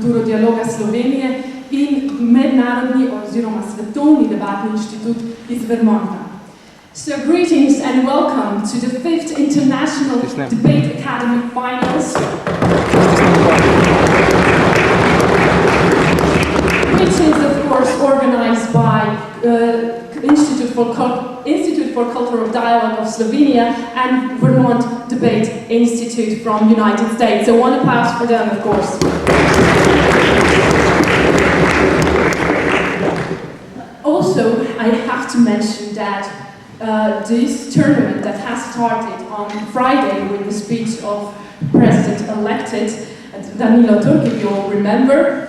kulturo dialoga Slovenije in mednarodni oziroma svetovni debatni inštitut iz Vermonta. So greetings and welcome to the 5th International Debate Academy Finals, which is of course organized by Institute for Cultural Dialogue of Slovenia and Vermont Debate Institute from United States. So one applause for them, of course. Also, I have to mention that this tournament that has started on Friday with the speech of President-elected Danilo Turk, if you all remember,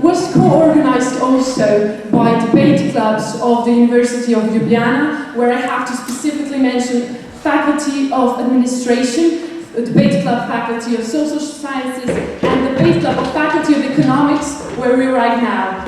was co-organized also by debate clubs of the University of Ljubljana, where I have to specifically mention Faculty of Administration, Debate Club Faculty of Social Sciences, and Debate Club of Faculty of Economics, where we're right now.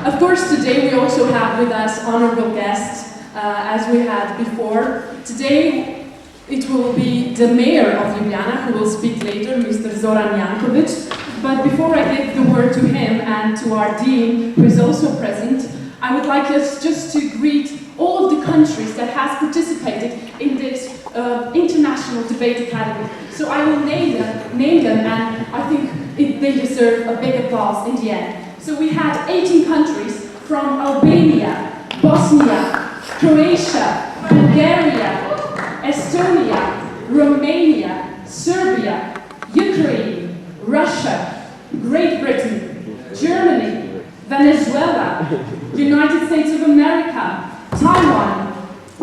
Of course, today we also have with us honorable guests, as we had before. Today it will be the mayor of Ljubljana who will speak later, Mr. Zoran Jankovic. But before I give the word to him and to our dean, who is also present, I would like us just to greet all of the countries that has participated in this International Debate Academy. So I will name them, and I think they deserve a big applause in the end. So we had 18 countries from Albania, Bosnia, Croatia, Bulgaria, Estonia, Romania, Serbia, Ukraine, Russia, Great Britain, Germany, Venezuela, United States of America, Taiwan,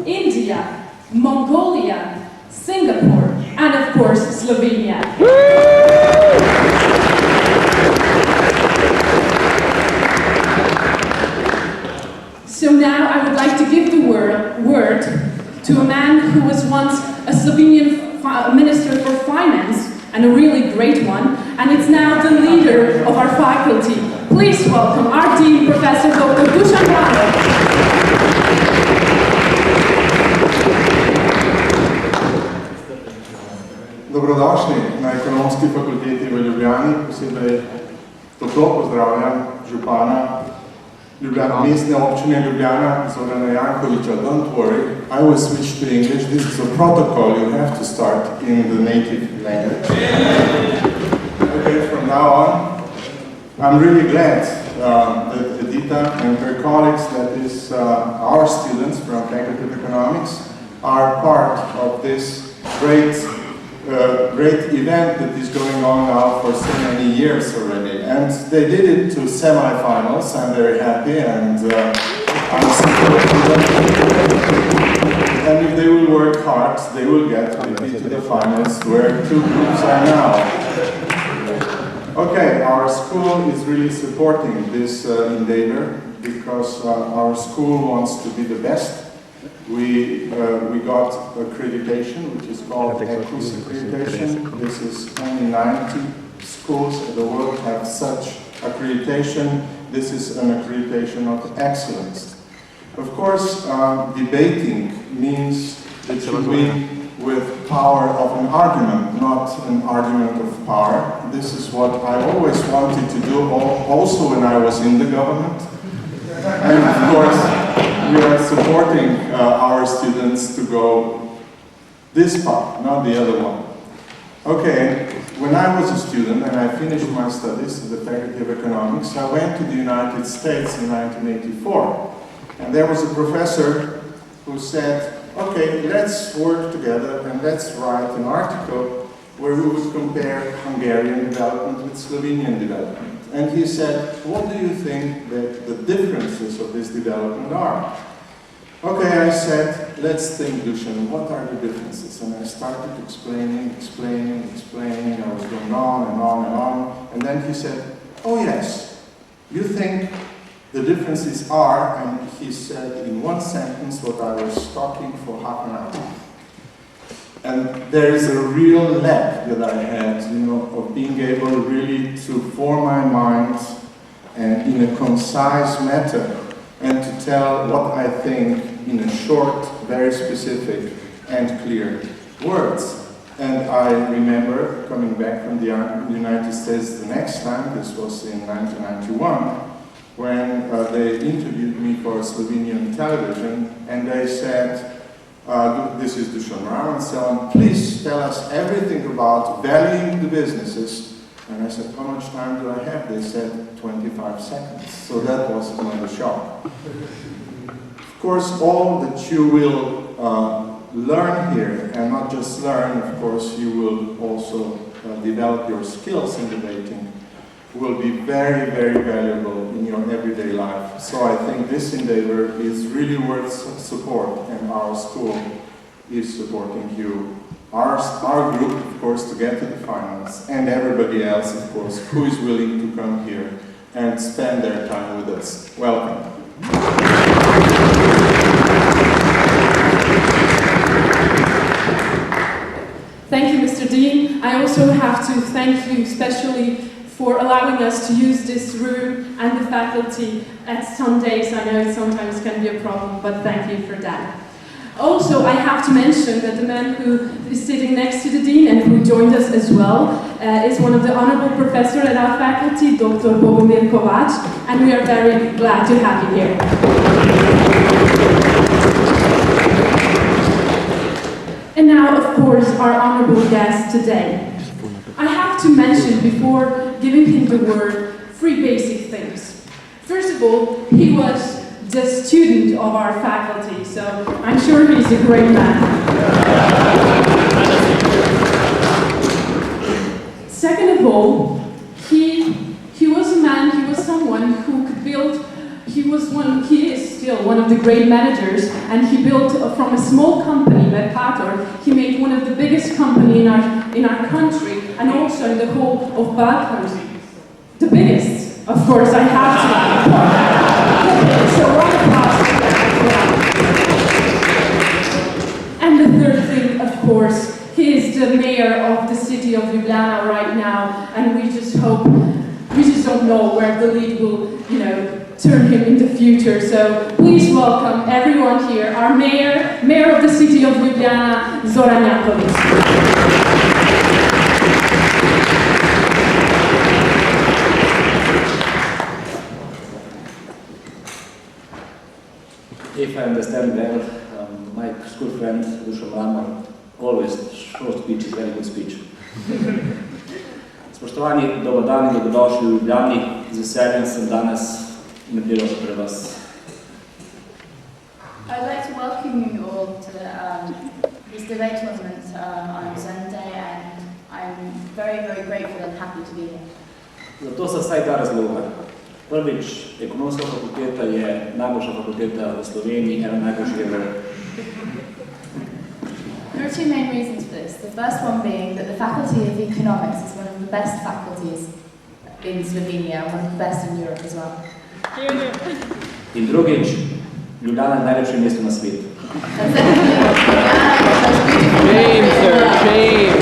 India, Mongolia, Singapore, and of course Slovenia. So now I would like to give the word to a man who was once a Slovenian Minister for Finance, and a really great one, and it's now the leader of our faculty. Please welcome our Dean, Professor Dr. Dušan Brano. Dobrodošli na Ekonomski fakulteti v Ljubljani, posebej toplo pozdravljam župana mestne občine Ljubljana, Zorana Jankovića. Don't worry, I will switch to English. This is a protocol, you have to start in the native language. Okay, from now on, I'm really glad that Edita and her colleagues, that is our students from Faculty of Economics, are part of this great event that is going on now for so many years already. And they did it to semi-finals. I'm very happy, and I'm supporting them. And if they will work hard, they will get maybe to the finals, where two groups are now. Okay, our school is really supporting this endeavor, because our school wants to be the best. We got accreditation, which is called ECUS accreditation. This is only 90 schools in the world have such accreditation. This is an accreditation of excellence. Of course, debating means that you win with power of an argument, not an argument of power. This is what I always wanted to do, also when I was in the government. And of course, we are supporting our students to go this path, not the other one. Okay, when I was a student and I finished my studies at the Faculty of Economics, I went to the United States in 1984. And there was a professor who said, okay, let's work together and let's write an article where we would compare Hungarian development with Slovenian development. And he said, what do you think that the differences of this development are? Okay, I said, let's think, Dušan, what are the differences? And I started explaining. I was going on and on and on. And then he said, oh yes, you think the differences are, and he said in one sentence what I was talking for half an hour. And there is a real lack that I had, of being able really to form my mind and in a concise manner, and to tell what I think in a short, very specific and clear words. And I remember coming back from the United States the next time, this was in 1991, when they interviewed me for Slovenian television, and they said, this is Dušan Mramor and so on, please tell us everything about valuing the businesses. And I said, how much time do I have? They said 25 seconds. So that was another shock. Of course, all that you will learn here, and not just learn, of course, you will also develop your skills in debating, will be very, very valuable in your everyday life. So I think this endeavor is really worth support, and our school is supporting you. Our group, of course, to get to the finals, and everybody else, of course, who is willing to come here and spend their time with us. Welcome. Thank you, Mr. Dean. I also have to thank you especially for allowing us to use this room and the faculty at Sundays. I know it sometimes can be a problem, but thank you for that. Also, I have to mention that the man who is sitting next to the Dean and who joined us as well is one of the honorable professors at our faculty, Dr. Bogomir Kovac, and we are very glad to have you here. And now, of course, our honorable guest today. I have to mention, before giving him the word, 3 basic things. First of all, he was the student of our faculty, so I'm sure he's a great man. Second of all, he was a man, he was someone who could build, he is still one of the great managers, and he built from a small company, Mercator, he made one of the biggest companies in our country, and also in the whole of Balkans. The biggest, of course, I have to. So one applause to that as well. And the third thing, of course, he is the mayor of the city of Ljubljana right now, and we just don't know where the lead will, turn him in the future. So please welcome everyone here, our mayor of the city of Ljubljana, Zoran Janković. If I understand well, my school friend Dušan Mramor always short speech is very good speech. Spoštovani, dober dan in dobrodošli v Ljubljani. Z veseljem sem danes mediral pred vas. I'd like to welcome you all to this debate tournament on Sunday, and I'm very, very grateful and happy to be here. Zato so vsaj 2 razloga. Prvič, ekonomska fakulteta je najboljša fakulteta v Sloveniji, ena najboljših v Evropi. There are 2 main reasons for this. The first one being that the Faculty of Economics is one of the best faculties in Slovenia, one of the best in Europe as well. In drugič, Ljubljana je najlepše mesto na svetu. Shame, sir, shame.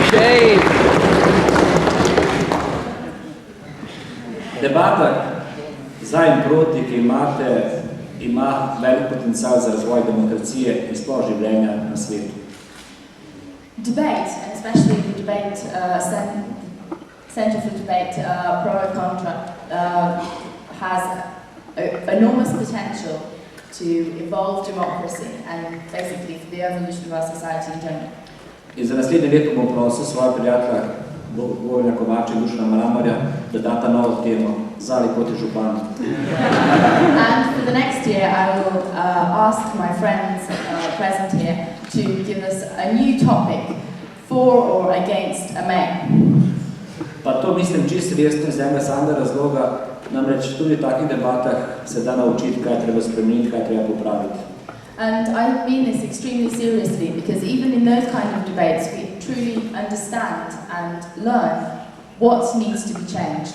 Shame. Debata za in proti, ki ima velik potencial za razvoj demokracije in sploh življenja na svetu. Debate, and especially the debate Centre for Debate, pro and contra, has enormous potential to evolve democracy and basically for the evolution of our society in general. In za naslednje leto bom prosil svoje prijatelja Bogomira Kovača in Dušana Mramorja, da data novo temo za ali proti županu. And for the next year, I will ask my friends present here to give us a new topic for or against a mayor. Pa to mislim čisto resno iz enega samega razloga, namreč tudi v takih debatah se da naučiti, kaj treba spremeniti, kaj treba popraviti. And I mean this extremely seriously, because even in those kind of debates, we truly understand and learn what needs to be changed.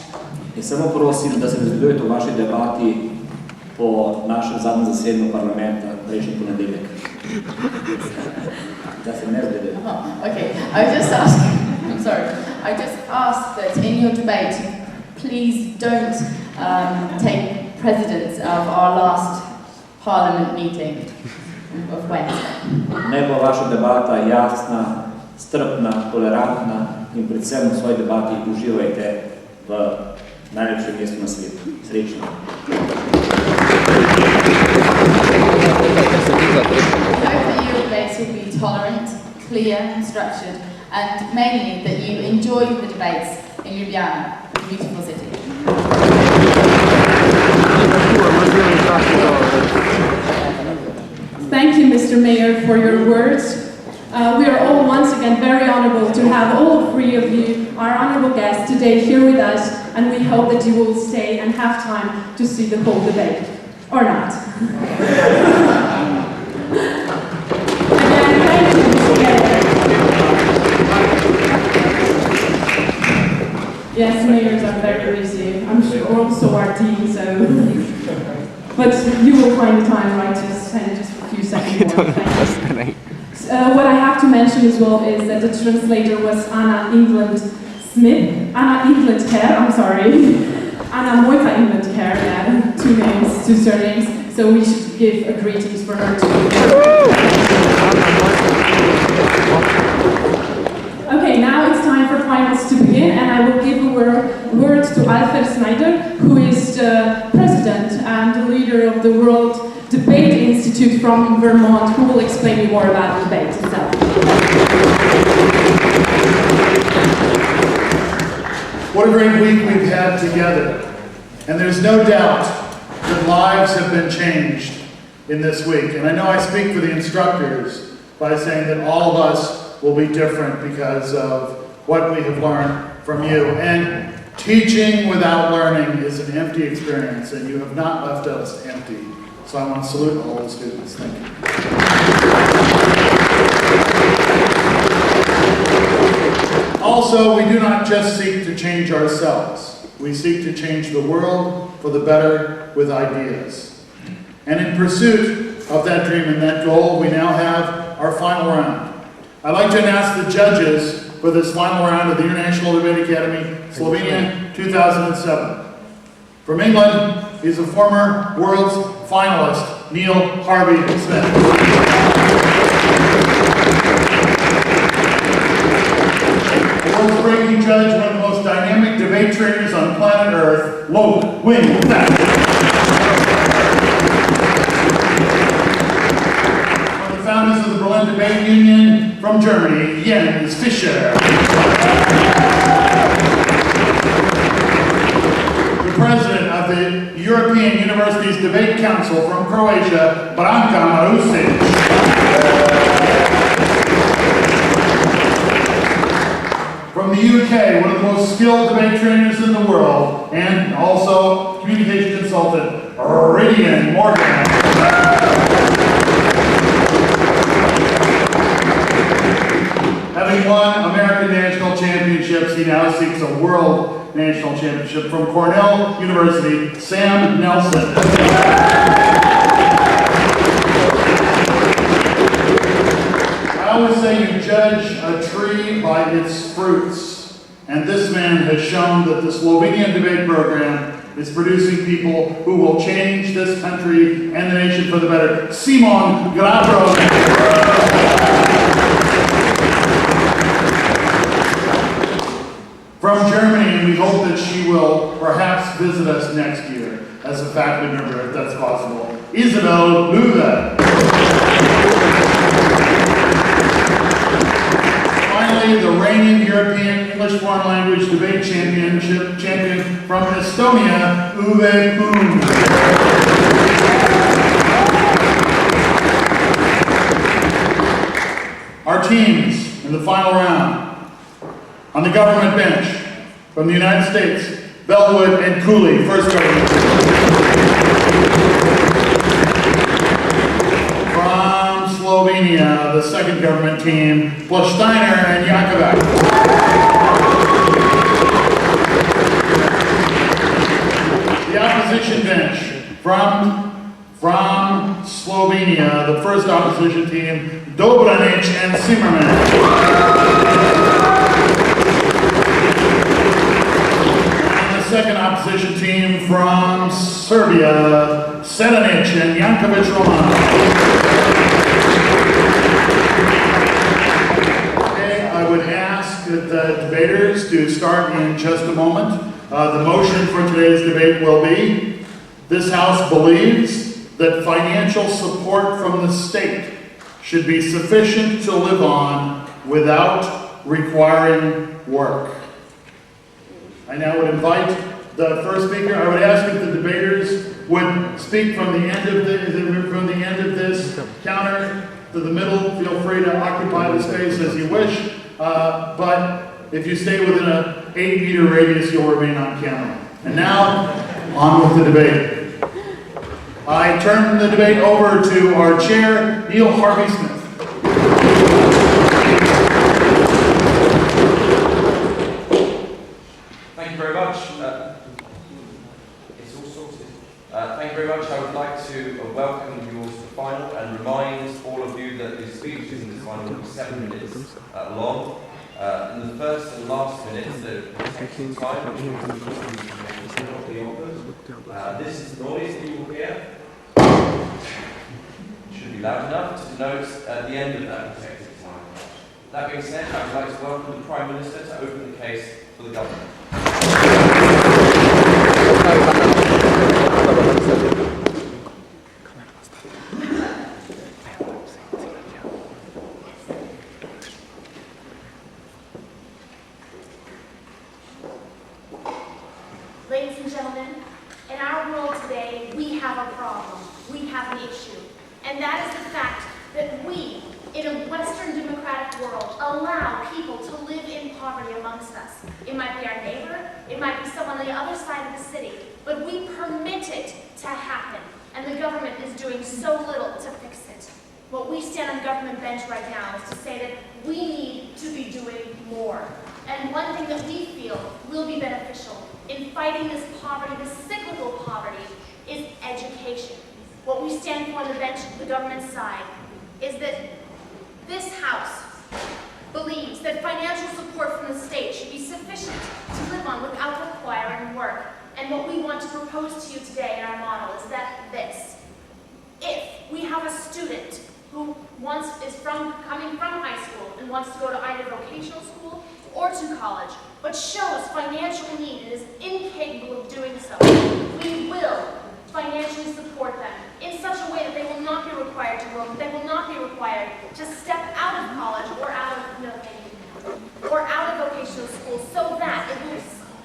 In samo prosim, da se razgledujete v vaši debati po našem zadnjem zasedanju parlamenta prejšnji ponedeljek. Da se ne razgledujete. Okay, I just ask that in your debate, please don't take precedence of our last Parliament meeting of Wednesday. Ne bo vaša debata jasna, strpna, tolerantna in predvsem v svoji debati uživajte v najlepšem mestu na svetu. Srečno! Will be tolerant, clear and structured, and mainly that you enjoy the debates in Ljubljana, the beautiful city. Thank you, Mr. Mayor, for your words. We are all once again very honorable to have all three of you, our honorable guests, today here with us, and we hope that you will stay and have time to see the whole debate. Or not. Yes, mayors are very busy. I'm sure also our team, so. But you will find the time, right, to spend just a few seconds more. What I have to mention as well is that the translator was Anna England Smith. Anna England Kerr, I'm sorry. Anna Moika England Kerr, yeah, two names, two surnames. So we should give a greetings for her too. Okay, now it's time for finals to begin, and I will give a word to Alfred Snyder, who is the president and the leader of the World Debate Institute from Vermont, who will explain you more about the debate itself. What a great week we've had together. And there's no doubt that lives have been changed in this week. And I know I speak for the instructors by saying that all of us will be different because of what we have learned from you. And teaching without learning is an empty experience, and you have not left us empty. So I want to salute all the students. Thank you. Also, we do not just seek to change ourselves. We seek to change the world for the better with ideas. And in pursuit of that dream and that goal, we now have our final round. I'd like to announce the judges for this final round of the International Debate Academy, Slovenia 2007. From England, he's a former world's finalist, Neil Harvey Smith. World's breaking judge, one of the most dynamic debate trainers on planet Earth, Lo Wing. One of the founders of the Berlin Debate Union from Germany, Jens Fischer. The president of the European Universities Debate Council from Croatia, Branka Marusic. From the UK, one of the most skilled debate trainers in the world, and also communication consultant, Ridian Morgan. Having won American national championships, he now seeks a world national championship from Cornell University, Sam Nelson. I always say you judge a tree by its fruits, and this man has shown that the Slovenian debate program is producing people who will change this country and the nation for the better. Simon Grabro. From Germany, we hope that she will perhaps visit us next year as a faculty member, if that's possible. Isabel Luther. Finally, the reigning European English Foreign Language Debate champion from Estonia, Uwe Kuhn. Our teams in the final round. On the government bench, from the United States, Bellwood and Cooley, first government. From Slovenia, the second government team, Pleštajner and Jakovac. The opposition bench, from Slovenia, the first opposition team, Dobranic and Zimmerman. Second opposition team from Serbia, Sedanic and Jankovic Roman. Okay, with the debaters to start in just a moment. The motion for today's debate will be, this House believes that financial support from the state should be sufficient to live on without requiring work. I now would invite the first speaker. I would ask if the debaters would speak from the end of this counter to the middle. Feel free to occupy the space as you wish, but if you stay within an 8-meter radius, you'll remain on camera. And now, on with the debate. I turn the debate over to our chair, Neil Harvey Smith. Thank you very much. It's all sorted. Thank you very much. I would like to welcome you all to the final and remind all of you that the speeches in this final will be 7 minutes long. In the first and last minutes, the second time, which will be offered. This is the noise that you will hear. It should be loud enough to denote at the end of that protected time. That being said, I would like to welcome the Prime Minister to open the case for the government. Ladies and gentlemen, in our world today, we have a problem. We have an issue. And that is the fact that we, in a Western democratic world, allow people to live in poverty amongst us. It might be our neighbor, it might be someone on the other side of the city, but we permit it to happen. And the government is doing so little to fix it. What we stand on the government bench right now is to say that we need to be doing more. And one thing that we feel will be beneficial in fighting this poverty, this cyclical poverty, is education. What we stand for on the bench, the government side, is that this House believes that financial support from the state should be sufficient to live on without requiring work. And what we want to propose to you today in our model is that this. If we have a student who coming from high school and wants to go to either vocational school or to college, but shows financial need and is incapable of doing so, we will financially support them in such a way that they will not be required to work, they will not be required to step out of college or out of vocational school, so that it will,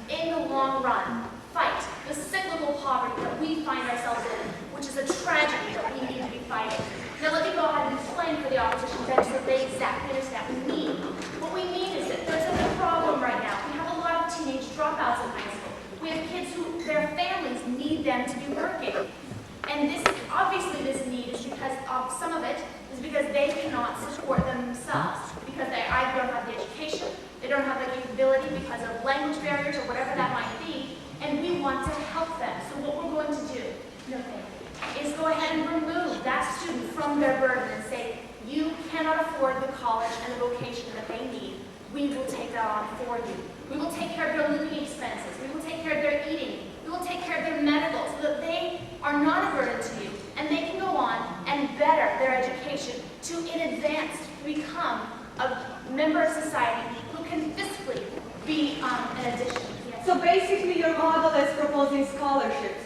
in the long run, fight the cyclical poverty that we find ourselves in, which is a tragedy that we need to be fighting. Now let me go ahead and explain for the opposition bench so that they exactly understand what we mean. What we mean is that there's a problem right now. We have a lot of teenage dropouts in high school. We have kids who, their families need them to be working. And obviously this need is because some of it is because they cannot support themselves, because they either don't have the education, they don't have the capability because of language barriers or whatever that might be, and we want to help them. So what we're going to do, is go ahead and remove that student from their burden and say, you cannot afford the college and the vocation that they need. We will take that on for you. We will take care of their living expenses. We will take care of their eating. We will take care of their medical so that they are not a burden to you and they can go on and better their education to, in advance, become a member of society who can fiscally be an addition. Yes. So basically your model is proposing scholarships.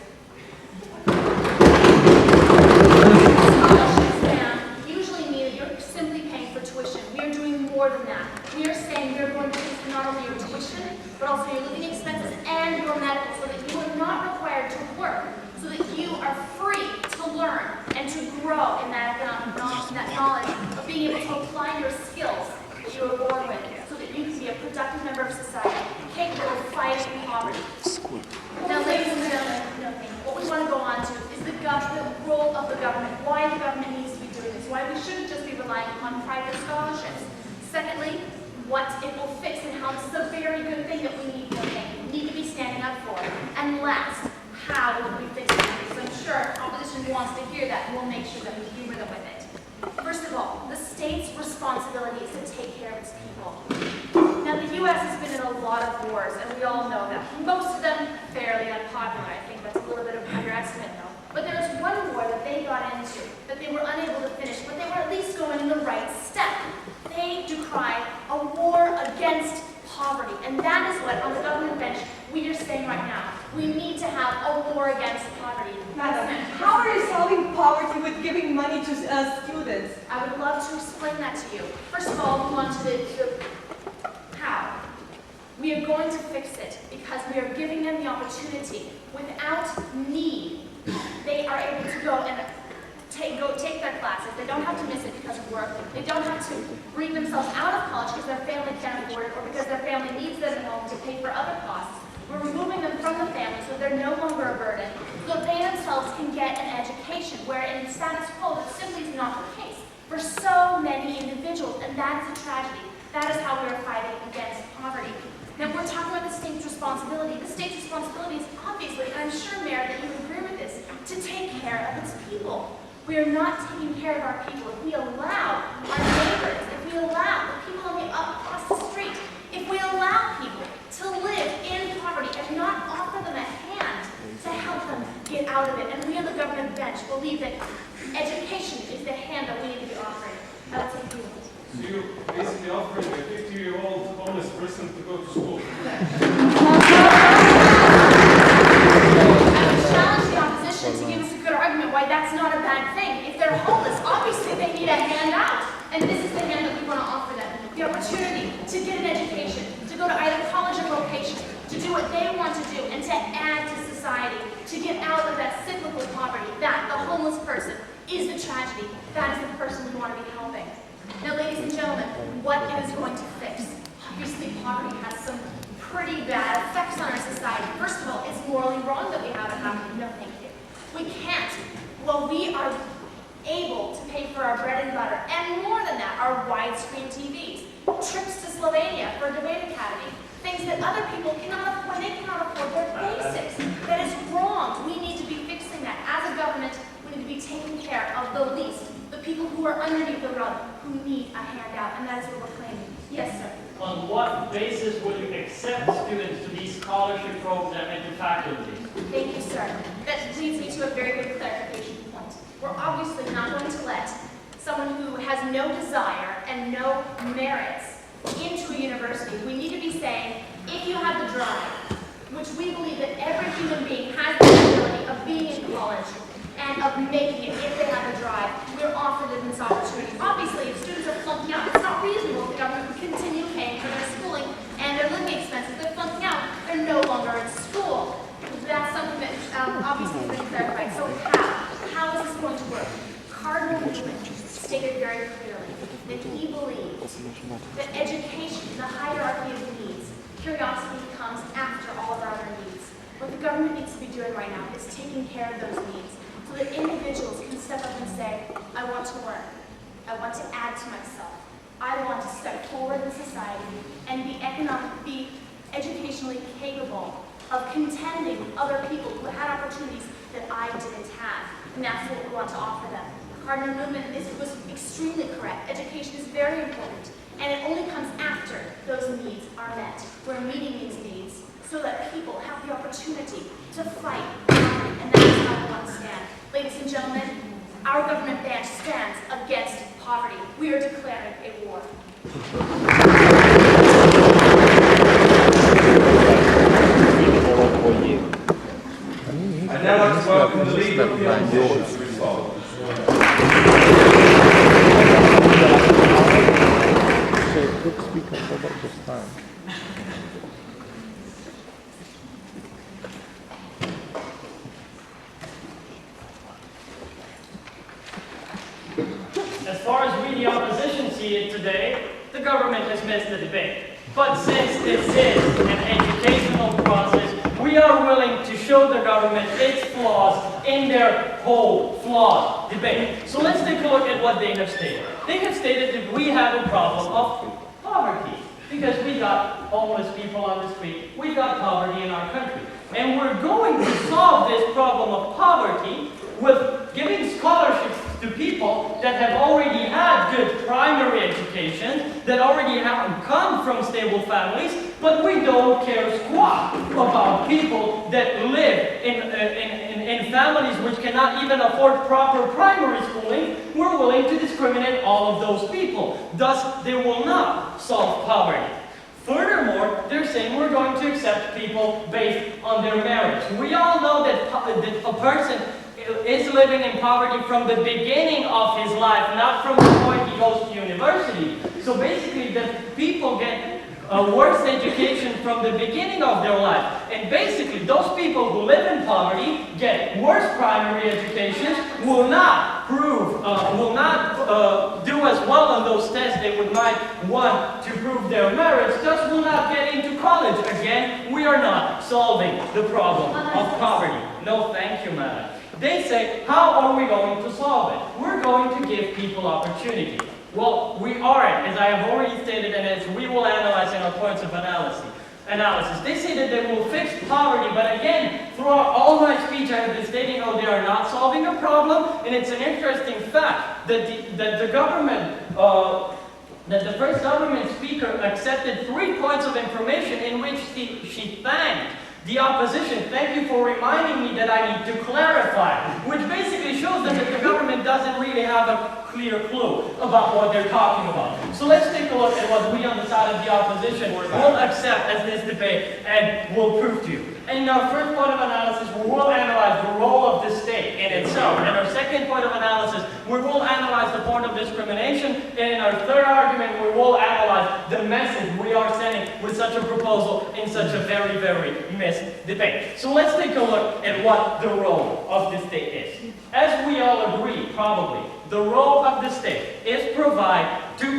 Scholarships, ma'am, usually mean that you're simply paying for tuition. We are doing more than that. We are saying we are going to pay for not only your tuition, but also your living expenses and your medical, so that you are not required to work, so that you are free to learn and to grow in that knowledge of being able to apply your skills that you were born with, so that you can be a productive member of society, capable of fighting poverty. Now, ladies and gentlemen, what we want to go on to is the role of the government, why the government needs to be doing this, why we shouldn't just be relying upon private scholarships. Secondly, what it will fix and how this is a very good thing that we need to be standing up for. And last, how will we fix it? Because I'm sure opposition wants to hear that, and we'll make sure that we humor them with it. First of all, the state's responsibility is to take care of its people. Now, the U.S. has been in a lot of wars, and we all know that. Most of them fairly unpopular. I think that's a little bit of an underestimate, though. But there's one war that they got into that they were unable to finish, but they were at least going in the right step. They decried a war against And that is what, on the government bench, we are saying right now. We need to have a war against poverty. Madam, how are you solving poverty with giving money to students? I would love to explain that to you. First of all, we want to how. We are going to fix it because we are giving them the opportunity without need. They are able to go and take their classes. They don't have to miss it because of work. They don't have to bring themselves out of college because their family can't afford it or because their family needs them at home to pay for other costs. We're removing them from the family so they're no longer a burden, so they themselves can get an education, where in status quo that simply is not the case for so many individuals, and that is a tragedy. That is how we are fighting against poverty. Now we're talking about the state's responsibility. The state's responsibility is obviously, and I'm sure, Mayor, that you agree with this, to take care of its people. We are not taking care of our people. If we allow our neighbors, if we allow the people on the across the street, if we allow people to live in poverty and not offer them a hand to help them get out of it, and we on the government bench believe that education is the hand that we need to be offering. I will take you. So you're basically offering a 50-year-old homeless person to go to school? Challenge the opposition to give us a good argument why that's not a bad thing. If they're homeless, obviously they need a handout. And this is the hand that we want to offer them. The opportunity to get an education, to go to either college or vocation, to do what they want to do, and to add to society, to get out of that cyclical poverty. That, the homeless person, is the tragedy. That is the person we want to be helping. Now, ladies and gentlemen, what it is going to fix? Obviously, poverty has some pretty bad effects on our society. First of all, it's morally wrong that we have it happening. No, thank you. We can't. Well, we are able to pay for our bread and butter, and more than that, our widescreen TVs, trips to Slovenia for a debate academy, things that other people cannot afford. They cannot afford their basics. That is wrong. We need to be fixing that. As a government, we need to be taking care of the least, the people who are underneath the rug, who need a handout, and that is what we're claiming. Yes, sir. On what basis will you accept students to these scholarship program and to faculty? Thank you, sir. That leads me to a very good clarification point. We're obviously not going to let someone who has no desire and no merits into a university. We need to be saying, if you have the drive, which we believe that every human being has the ability of being in college and of making it if they have the drive, we're offered them this opportunity. Obviously, if students are flunking out, it's not reasonable if the government would continue paying for their schooling and their living expenses. If they're flunking out, they're no longer in school. That's something that obviously has been clarified. So how is this going to work? Cardinal Newman stated very clearly that he believes that education, the hierarchy of needs, curiosity comes after all of our other needs. What the government needs to be doing right now is taking care of those needs so that individuals can step up and say, I want to learn. I want to add to myself. I want to step forward in society and be educationally capable of contending with other people who had opportunities that I didn't have. And that's what we want to offer them. Cardinal Newman, this was extremely correct. Education is very important, and it only comes after those needs are met. We're meeting these needs so that people have the opportunity to fight, and that is how we want to stand. Ladies and gentlemen, our government branch stands against poverty. We are declaring a war. I'd now like to welcome the leader of the opposition to respond. As far as we, the opposition, see it today, the government has missed the debate. But since this is an educational process, we are willing to show the government its flaws in their whole flawed debate. So let's take a look at what they have stated. They have stated that we have a problem of poverty because we got homeless people on the street. We got poverty in our country. And we're going to solve this problem of poverty with giving scholarships to people that have already had good primary education, that already have come from stable families, but we don't care squat about people that live in families which cannot even afford proper primary schooling. We're willing to discriminate all of those people. Thus, they will not solve poverty. Furthermore, they're saying we're going to accept people based on their merits. We all know that a person is living in poverty from the beginning of his life, not from the point he goes to university. So basically, the people get a worse education from the beginning of their life. And basically, those people who live in poverty get worse primary educations, will not do as well on those tests they would might want to prove their merits, thus will not get into college. Again, we are not solving the problem of poverty. No, thank you, madam. They say, how are we going to solve it? We're going to give people opportunity. Well, we aren't, as I have already stated, and as we will analyze in our points of analysis. They say that they will fix poverty, but again, throughout all my speech I have been stating how they are not solving a problem, and it's an interesting fact that the first government speaker accepted 3 points of information in which she thanked the opposition. Thank you for reminding me that I need to clarify, which basically shows that the government doesn't really have a clear clue about what they're talking about. So let's take a look at what we on the side of the opposition will accept as this debate and will prove to you. And in our first point of analysis, we will analyze the role of the state in itself. In our second point of analysis, we will analyze the point of discrimination. And in our third argument, we will analyze the message we are sending with such a proposal in such a very, very missed debate. So let's take a look at what the role of the state is. As we all agree, probably, the role of the state is to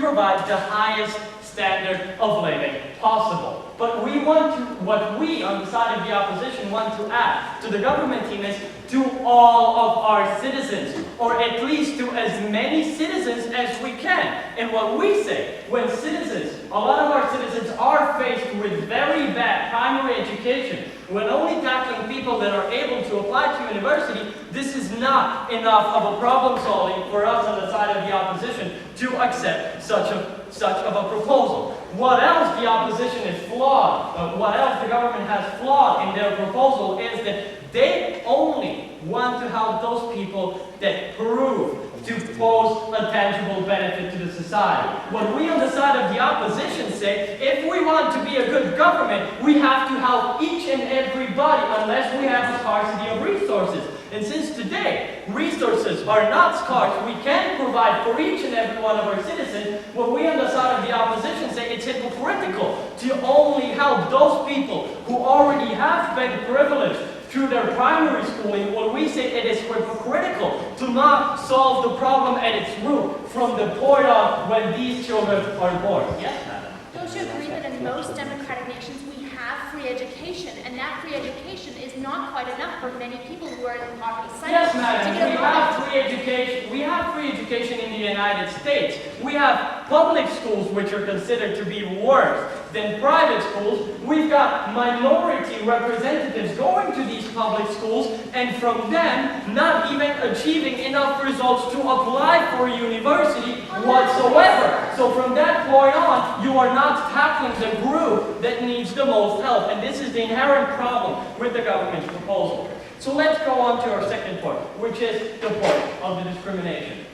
provide the highest standard of living possible. But what we on the side of the opposition want to add to the government team is to all of our citizens, or at least to as many citizens as we can. And what we say, when a lot of our citizens are faced with very bad primary education, when only tackling people that are able to apply to university, this is not enough of a problem solving for us on the side of the opposition to accept such of a proposal. What else the opposition is flawed, what else the government has flawed in their proposal is that they only want to help those people that prove to pose a tangible benefit to the society. What we on the side of the opposition say, if we want to be a good government, we have to help each and everybody unless we have a scarcity of resources. And since today, resources are not scarce, we can provide for each and every one of our citizens, what we on the side of the opposition say, it's hypocritical to only help those people who already have been privileged through their primary schooling. What we say, it is hypocritical to not solve the problem at its root from the point on when these children are born. Yes, madam? Don't you agree that in most democratic nations we have free education, and that free education is not quite enough for many people who are in the poverty cycle? Yes, madam. We have free education. We have free education in the United States. We have public schools which are considered to be worse than private schools. We've got minority representatives going to these public schools, and from them not even achieving enough results to apply for a university whatsoever. So from that point on, you are not tackling the group that needs the most help, and this is the inherent problem with the government's proposal. So let's go on to our second point, which is the point of the discrimination.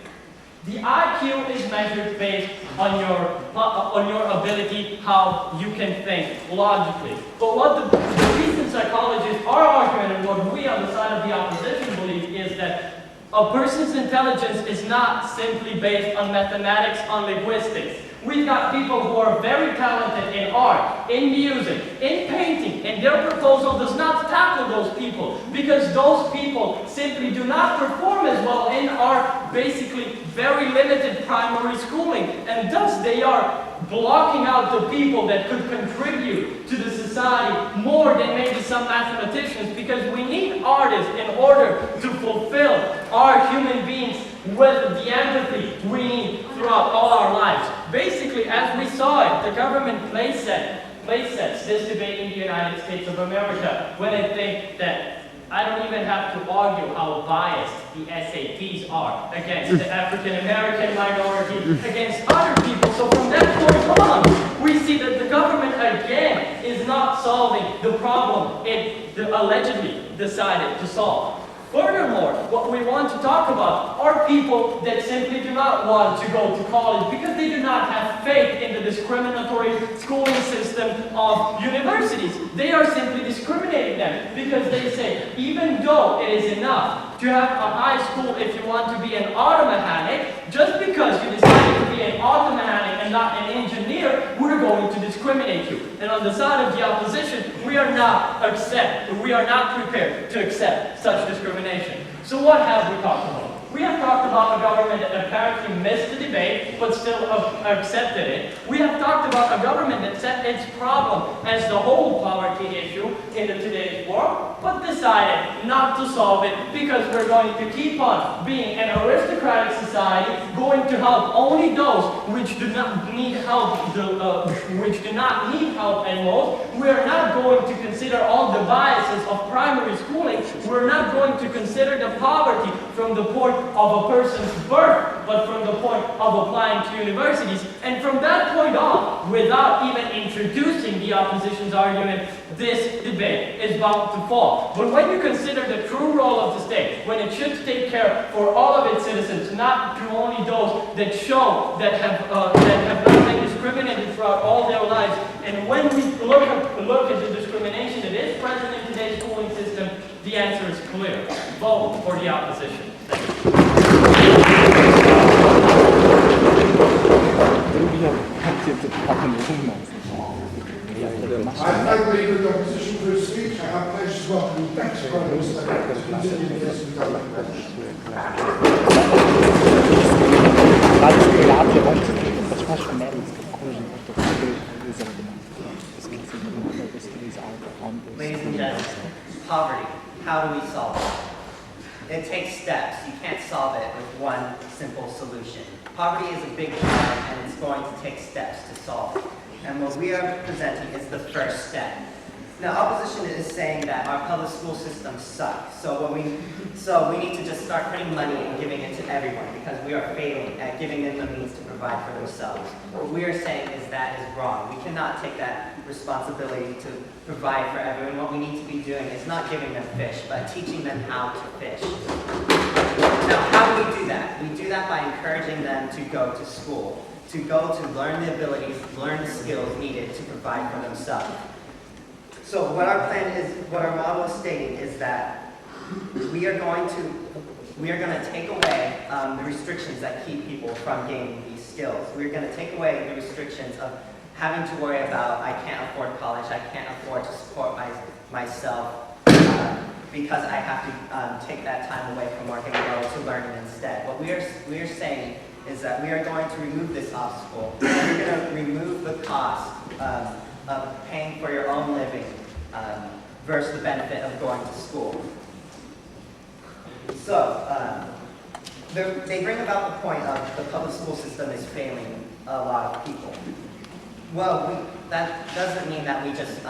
The IQ is measured based on your ability, how you can think logically. But what the recent psychologists are arguing, and what we on the side of the opposition believe, is that a person's intelligence is not simply based on mathematics, on linguistics. We've got people who are very talented in art, in music, in painting, and their proposal does not tackle those people because those people simply do not perform as well in our basically very limited primary schooling, and thus they are blocking out the people that could contribute to the society more than maybe some mathematicians, because we need artists in order to fulfill our human beings with the empathy we need throughout all our lives. Basically, as we saw it, the government place sets this debate in the United States of America when they think that I don't even have to argue how biased the SATs are against the African American minority, against other people. So from that point on, we see that the government again is not solving the problem it allegedly decided to solve. Furthermore, what we want to talk about are people that simply do not want to go to college because they do not have have faith in the discriminatory schooling system of universities. They are simply discriminating them because they say, even though it is enough to have a high school if you want to be an auto mechanic, just because you decided to be an auto mechanic and not an engineer, we're going to discriminate you. And on the side of the opposition, we are not prepared to accept such discrimination. So what have we talked about? We have talked about a government that apparently missed the debate, but still accepted it. We have talked about a government that set its problem as the whole poverty issue in today's world, but decided not to solve it because we're going to keep on being an aristocratic society, going to help only those which do not need help, and most. We are not going to consider all the biases of primary schooling. We're not going to consider the poverty from the point of a person's birth, but from the point of applying to universities. And from that point on, without even introducing the opposition's argument, this debate is bound to fall. But when you consider the true role of the state, when it should take care for all of its citizens, not to only those that have not been discriminated throughout all their lives, and when we look at the discrimination that is present in today's schooling system, the answer is clear. Vote for the opposition. I believe the opposition for a speech. I have pleasure to welcome thanks for Ladies and gentlemen, poverty, how do we solve it? It takes steps. You can't solve it with one simple solution. Poverty is a big problem, and it's going to take steps to solve it. And what we are presenting is the first step. Now, opposition is saying that our public school system sucks. So we need to just start putting money and giving it to everyone because we are failing at giving them the means to provide for themselves. What we are saying is that is wrong. We cannot take that responsibility to provide for everyone. What we need to be doing is not giving them fish, but teaching them how to fish. Now, how do we do that? We do that by encouraging them to go to school, to go to learn the abilities, learn the skills needed to provide for themselves. So what our plan is, what our model is stating is that we are going to take away the restrictions that keep people from gaining these skills. We're going to take away the restrictions of having to worry about, I can't afford college, I can't afford to support myself because I have to take that time away from work and go to learning instead. What we are saying is that we are going to remove this obstacle. We're going to remove the cost of paying for your own living versus the benefit of going to school. So they bring about the point of the public school system is failing a lot of people. Well, that doesn't mean that we just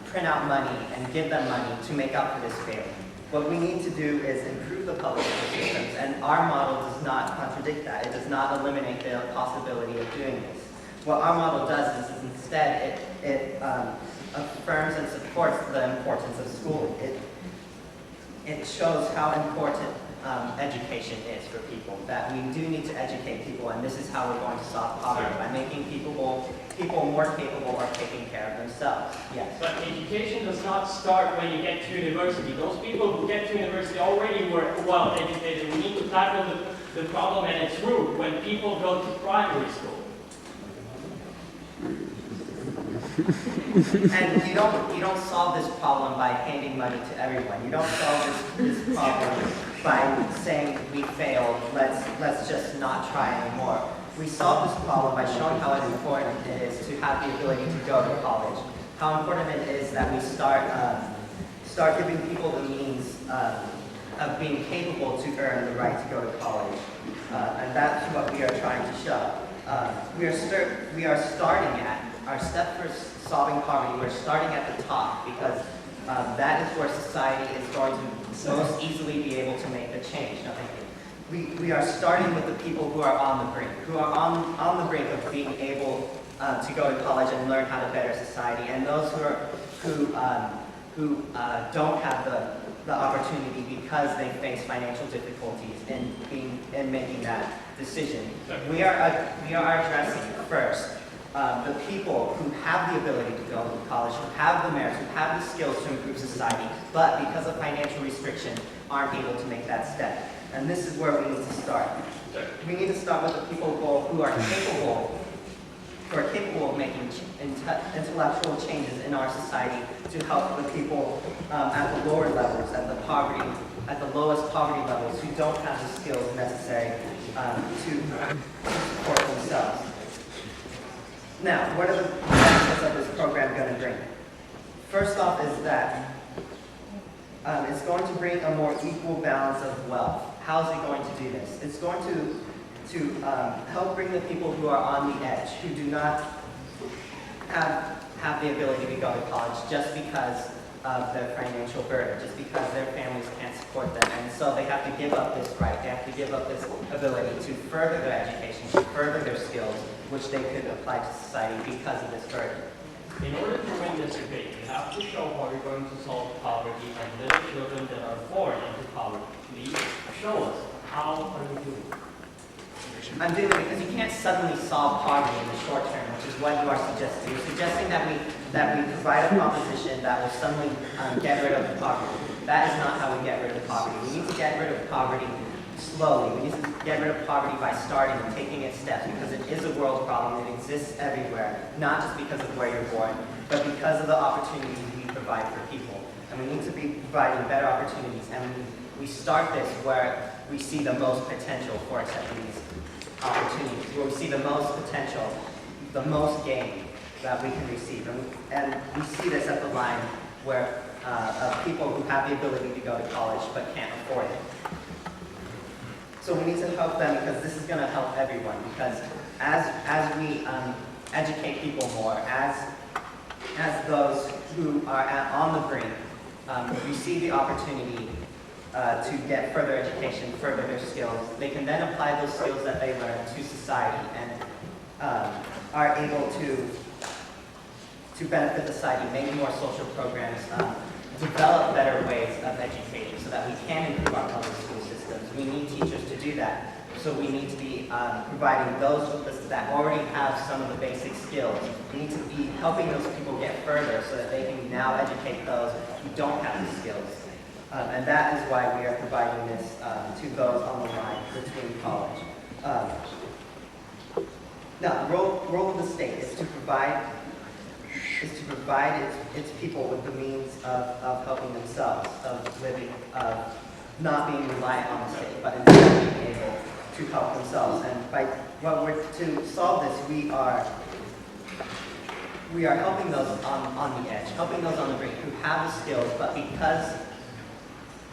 print out money and give them money to make up for this failing. What we need to do is improve the public school systems, and our model does not contradict that. It does not eliminate the possibility of doing this. What our model does is instead it affirms and supports the importance of schooling. It shows how important education is for people, that we do need to educate people, and this is how we're going to solve poverty, by making people more capable of taking care of themselves. Yes. But education does not start when you get to university. Those people who get to university already were well educated. We need to tackle the problem at its root when people go to primary school. And you don't solve this problem by handing money to everyone. You don't solve this problem by saying we failed, let's just not try anymore. We solve this problem by showing how important it is to have the ability to go to college. How important it is that we start giving people the means of being capable to earn the right to go to college. And that's what we are trying to show. We are starting at our step for solving poverty. We're starting at the top because that is where society is going to most easily be able to make the change. No, thank you. We are starting with the people who are on the brink, who are on the brink of being able to go to college and learn how to better society, and those who don't have the opportunity because they face financial difficulties in making that decision. We are addressing first the people who have the ability to go to college, who have the merits, who have the skills to improve society, but because of financial restriction aren't able to make that step. And this is where we need to start. We need to start with the people who are capable of making intellectual changes in our society to help the people at the lower levels, at the lowest poverty levels, who don't have the skills necessary to support themselves. Now, what are the benefits of this program going to bring? First off is that it's going to bring a more equal balance of wealth. How is it going to do this? It's going to help bring the people who are on the edge, who do not have the ability to go to college just because of their financial burden, just because their families can't support them. And so they have to give up this right, they have to give up this ability to further their education, to further their skills, which they could apply to society because of this burden. In order to win this debate, you have to show how you're going to solve poverty and little children that are born into poverty. Please show us. How are you doing? I'm doing it because you can't suddenly solve poverty in the short term, which is what you are suggesting. You're suggesting that we provide a proposition that will suddenly get rid of the poverty. That is not how we get rid of poverty. We need to get rid of poverty slowly. We need to get rid of poverty by starting and taking its steps, because it is a world problem. It exists everywhere, not just because of where you're born, but because of the opportunities we provide for people. And we need to be providing better opportunities, and we start this where we see the most potential for accepting these opportunities, where we see the most potential, the most gain that we can receive. And we see this at the line where of people who have the ability to go to college but can't afford it. So we need to help them, because this is going to help everyone, because as we educate people more, as those who are on the brink receive the opportunity to get further education, further their skills, they can then apply those skills that they learn to society and are able to benefit society, make more social programs, develop better ways of education so that we can improve our public school systems. We need teachers to do that. So we need to be providing those with us that already have some of the basic skills. We need to be helping those people get further so that they can now educate those who don't have the skills. And that is why we are providing this to those on the line between college. Now, the role of the state is to provide its people with the means of helping themselves, of living, of not being reliant on the state, but instead being able to help themselves. And to solve this, we are helping those on the edge, helping those on the brink who have the skills, but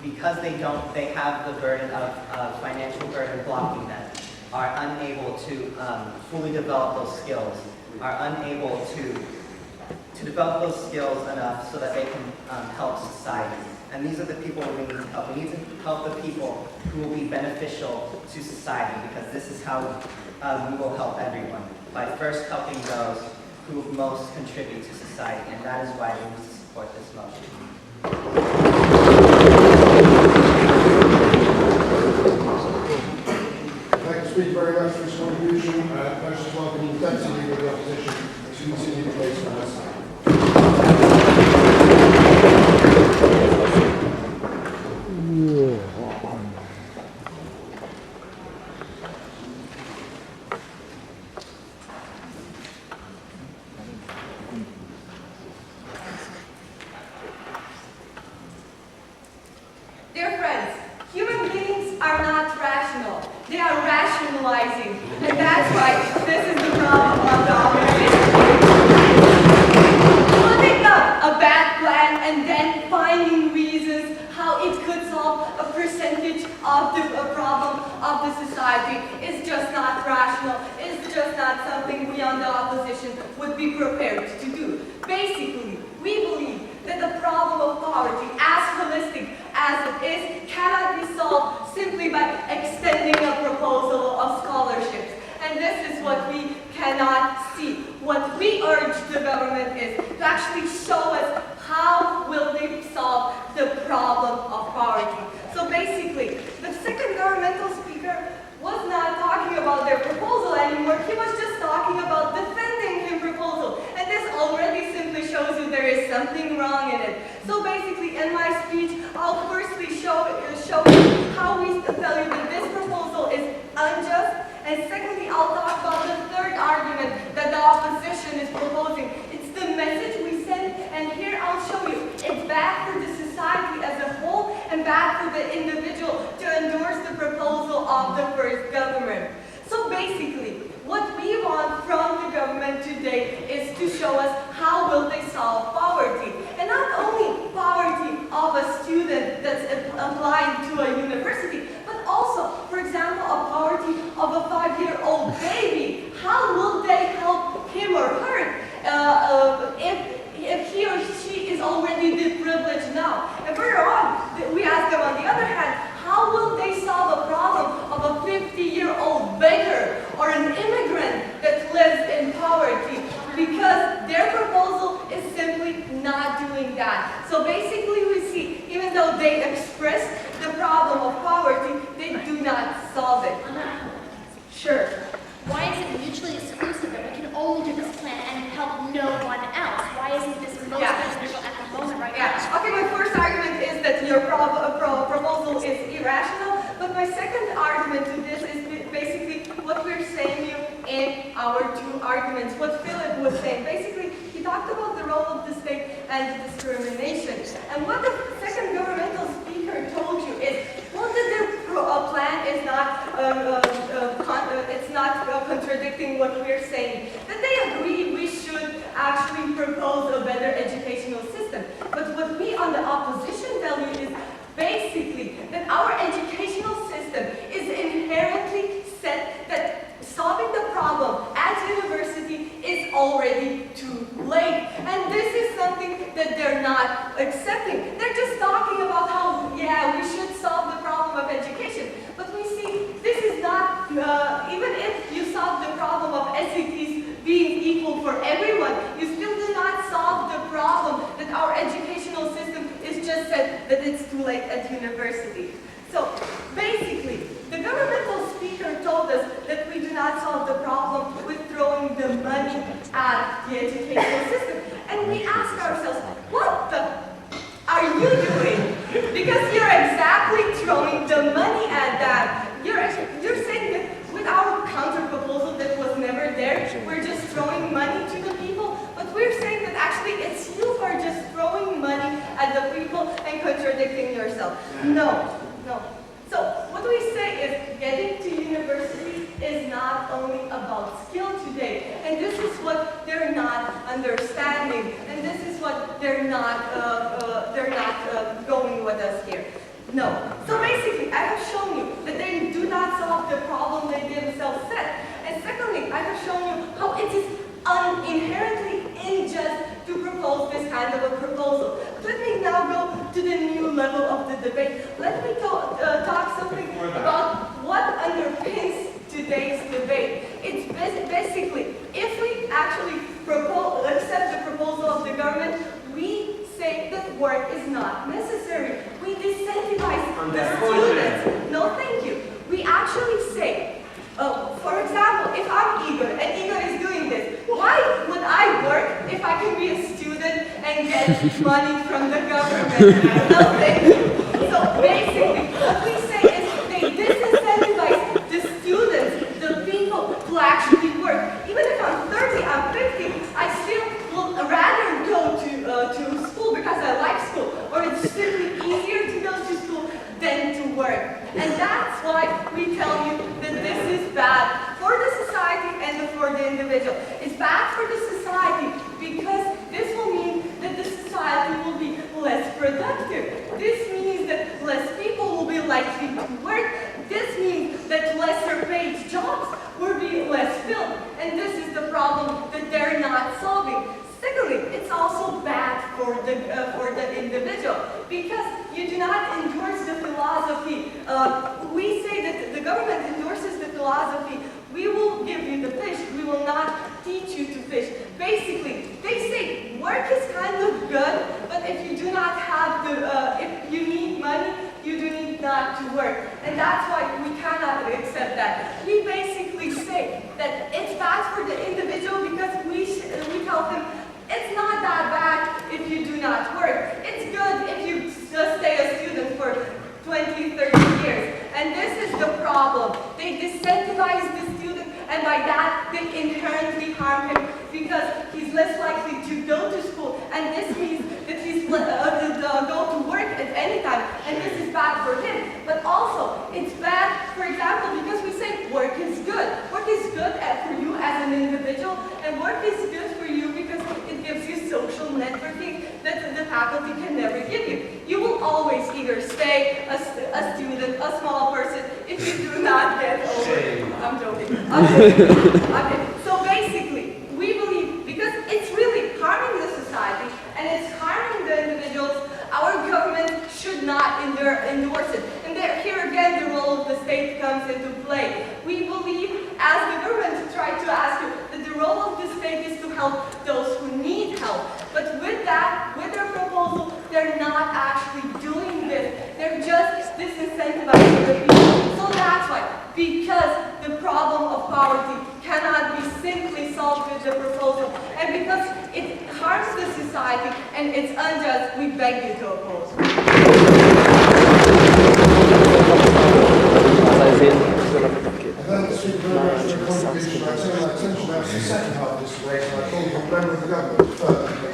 because they have the burden of financial burden blocking them, are unable to fully develop those skills, are unable to develop those skills enough so that they can help society. And these are the people we need to help. We need to help the people who will be beneficial to society, because this is how we will help everyone, by first helping those who most contribute to society. And that is why we need to support this motion. Thank you very much for this contribution. I just welcome the Deputy Leader of the Opposition to continue the case for us. Dear friends, human beings are not rational. They are rationalizing. And that's why this is the problem of the opposition. Putting up a bad plan and then finding reasons how it could solve a percentage of the problem of the society is just not rational. It's just not something we on the opposition would be prepared to do. Basically, we believe that the problem of poverty, as holistic as it is, cannot be solved simply by extending a proposal of scholarships. And this is what we cannot see. What we urge the government is to actually show us how will they solve the problem of poverty. So basically, the second governmental speaker was not talking about their proposal anymore. He was just talking about defending his proposal. And this already simply shows you there is something wrong in it. So basically, in my speech, I'll firstly show you how we tell you that this proposal is unjust. And secondly, I'll talk about the third argument that the opposition is proposing. It's the message we send, and here I'll show you. It's bad for the society as a whole and bad for the individual to endorse the proposal of the first government. So basically, what we want from the government today is to show us how will they solve poverty. And not only poverty of a student that's applying to a university, but also, for example, a poverty of a 5-year-old baby. How will they help him or her if he or she is already deprivileged now? And further on, we ask them on the other hand, how will they solve a problem of a 50-year-old beggar or an immigrant that lives in poverty? Because their proposal is simply not doing that. So basically we see, even though they express the problem of poverty, they do not solve it. Sure. Why is it mutually exclusive that we can only do this plan and help no one else? Why isn't this most beneficial at the moment right now? Okay, my first argument is that your proposal is irrational, but my second argument to this is basically what we're saying in our two arguments, what Philip was saying. Basically, he talked about the role of the state and discrimination. And what the second governmental speaker told you is, well, that their plan is not, it's not contradicting what we're saying. That they agree we should actually propose a better educational system. But what we on the opposition tell you is basically that our educational system is inherently set that solving the problem at university is already too late. And this is something that they're not accepting. They're just talking about how, yeah, we should solve the problem of education. But we see this is not, even if you solve the problem of SATs being equal for everyone, you still do not solve the problem that our educational system is just said that it's too late at university. So basically, the governmental speaker told us that we do not solve the problem with throwing the money at the educational system. And we ask ourselves, what the are you doing? Because you're exactly throwing the money at that. You're saying that with our counter proposal that was never there, we're just throwing money to the people. But we're saying that actually it's you who are just throwing money at the people and contradicting yourself. No. So what we say is getting to university is not only about skill today, and this is what they're not understanding, and this is what they're not going with us here. No. So basically, I have shown you that they do not solve the problem they themselves set, and secondly, I have shown you how it is inherently unjust to propose this kind of a proposal. Let me now go to the new level of the debate. Let me talk something about what underpins today's debate. It's basically, if we actually accept the proposal of the government, we say that work is not necessary. We disincentivize the students. No, thank you. We actually say, for example, if I'm Igor and Igor is doing this, why would I work if I can be a student and get money from the government? No, thank you. So basically, what we say is they disincentivize the students, the people who actually work. Even if I'm 30, I'm 50, I still will rather go to school because I like school, or it's simply easier to go to school than to work. And that's why we tell you that this is bad for the society and for the individual. It's bad for the society because this will mean that the society will be less productive. This means that less people will be likely to work. This means that lesser paid jobs will be less filled. And this is the problem that they're not solving. Secondly, it's also bad for the individual because you do not endorse the philosophy. We say that the government endorses the philosophy. We will give you the fish. We will not teach you to fish. Basically, they say work is kind of good, but if you do not have the, if less likely to go to school, and this means that he's go to work at any time, and this is bad for him. But also, it's bad, for example, because we say work is good. Work is good for you as an individual, and work is good for you because it gives you social networking that the faculty can never give you. You will always either stay a student, a small person, if you do not get over it. I'm joking. Okay. So basically, we believe, because it's really harming the society, and it's harming the individuals, our government should not endorse it. And here again, the role of the state comes into play. We believe, as the government tried to ask you, that the role of the state is to help those who need help. But with that, with their proposal, they're not actually doing this. They're just disincentivizing the people. So that's why, because the problem of poverty cannot be simply solved with the proposal, and because it harms the society and it's unjust, we beg you to oppose.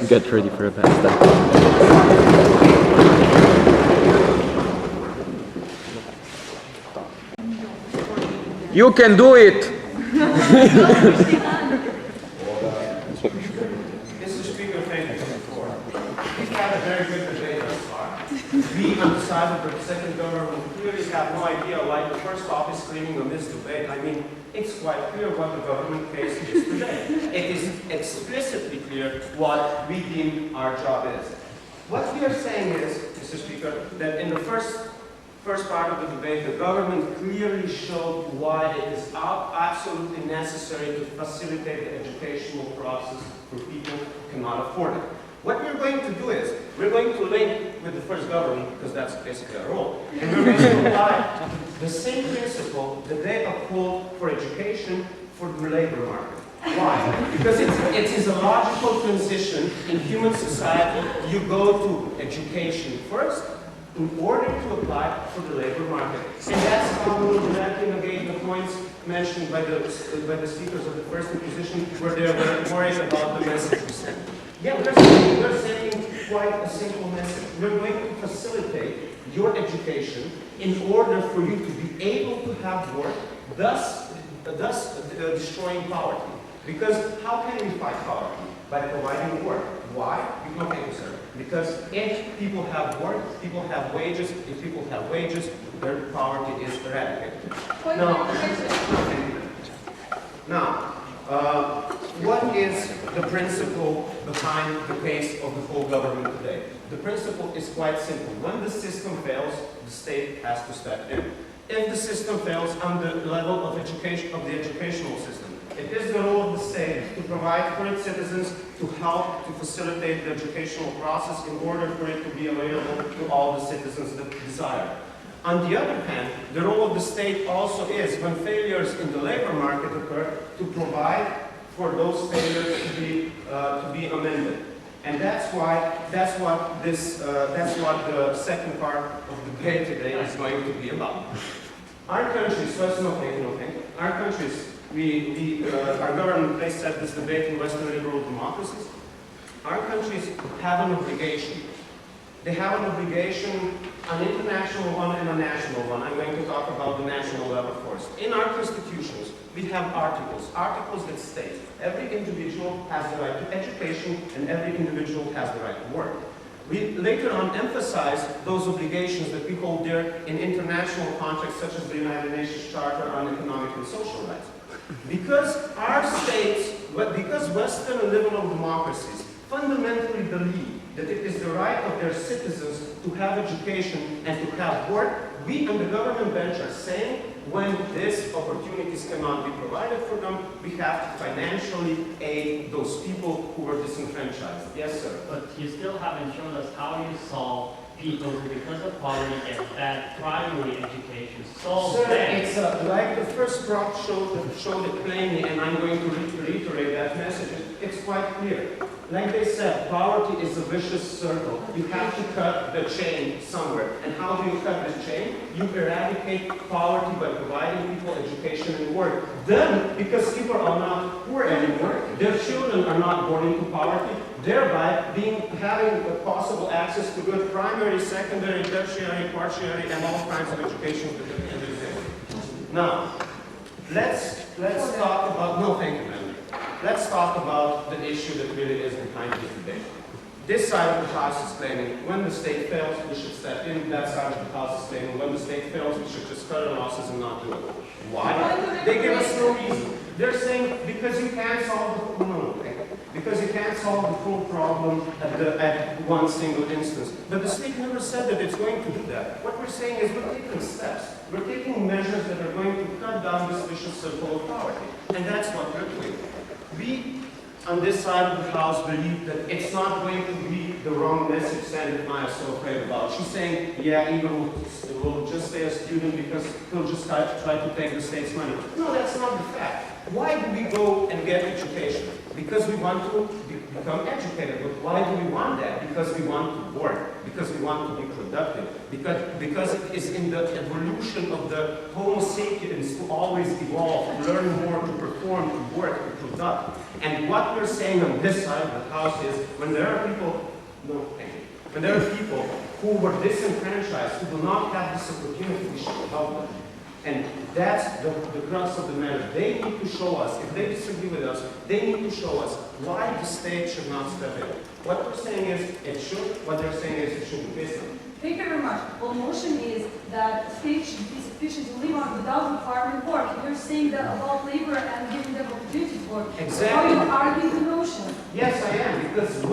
Get ready for a best. You can do it! Mr. Speaker, thank you for the floor. We've had a very good debate thus far. We undecided, but the second government clearly have no idea why the first off is claiming on this debate. I mean, it's quite clear what the government case is today. It is explicitly clear what we deem our job is. What we are saying is, Mr. Speaker, that in the first part of the debate, the government clearly showed why it is absolutely necessary to facilitate the educational process for people who cannot afford it. What we're going to do is, we're going to link with the first government, because that's basically our role, and we're going to apply the same principle that they uphold for education for the labor market. Why? Because it is a logical transition in human society. You go to education first, in order to apply for the labor market. And that's how we will directly negate the points mentioned by the speakers of the first position, where they were worried about the message we sent. Yeah, we're sending quite a simple message. We're going to facilitate your education in order for you to be able to have work, thus destroying poverty. Because how can we fight poverty? By providing work. Why? Okay, sir. Because if people have work, people have wages. If people have wages, their poverty is eradicated. Now, what is the principle behind the case of the whole government today? The principle is quite simple. When the system fails, the state has to step in. If the system fails on the level of education, of the educational system, it is the role of the state to provide for its citizens, to help to facilitate the educational process in order for it to be available to all the citizens that desire. On the other hand, the role of the state also is, when failures in the labor market occur, to provide for those failures to be amended. And that's what the second part of the debate today is going to be about. Our countries, our countries, our government placed at this debate in Western liberal democracies. Our countries have an obligation. They have an obligation, an international one and a national one. I'm going to talk about the national level first. In our constitutions, we have articles that state every individual has the right to education and every individual has the right to work. We later on emphasize those obligations that we hold dear in international contexts such as the United Nations Charter on Economic and Social Rights. Because our states, because Western and liberal democracies fundamentally believe that it is the right of their citizens to have education and to have work, we on the government bench are saying when these opportunities cannot be provided for them, we have to financially aid those people who were disenfranchised. Yes, sir. But you still haven't shown us how you solve people who, because of poverty, get bad primary education. Sir, it's like the first prop showed it plainly, and I'm going to reiterate that message. It's quite clear. Like they said, poverty is a vicious circle. You have to cut the chain somewhere. And how do you cut the chain? You eradicate poverty by providing people education and work. Then, because people are not poor anymore, their children are not born into poverty, thereby having possible access to good primary, secondary, tertiary, tertiary, and all kinds of education in the city. Now, let's talk about, no, thank you, ma'am. Let's talk about the issue that really is behind this debate. This side of the house is claiming when the state fails, we should step in. That side of the house is claiming when the state fails, we should just cut our losses and not do it. Why? They give us no reason. They're saying because you can't solve the full problem at one single instance. But the state never said that it's going to do that. What we're saying is we're taking steps. We're taking measures that are going to cut down this vicious circle of poverty. And that's what we're doing. We, on this side of the house, believe that it's not going to be the wrong message Senator Maya is so afraid about. She's saying, yeah, Igor will just stay a student because he'll just try to take the state's money. No, that's not the fact. Why do we go and get education? Because we want to become educated. But why do we want that? Because we want to work. Because we want to be productive. Because it is in the evolution of the Homo sapiens to always evolve, to learn more, to perform, to work, to product. And what we're saying on this side of the house is when there are people, when there are people who were disenfranchised, who do not have this opportunity, we should help them. And that's the crux of the matter. They need to show us, if they disagree with us, they need to show us why the state should not step in. What we're saying is it should, what they're saying is it shouldn't. Thank you very much. Well, the motion is that state should be sufficient to live on without requiring work. You're saying that about labor and giving them opportunity to work. Exactly. How are you arguing the notion? Yes, I am, because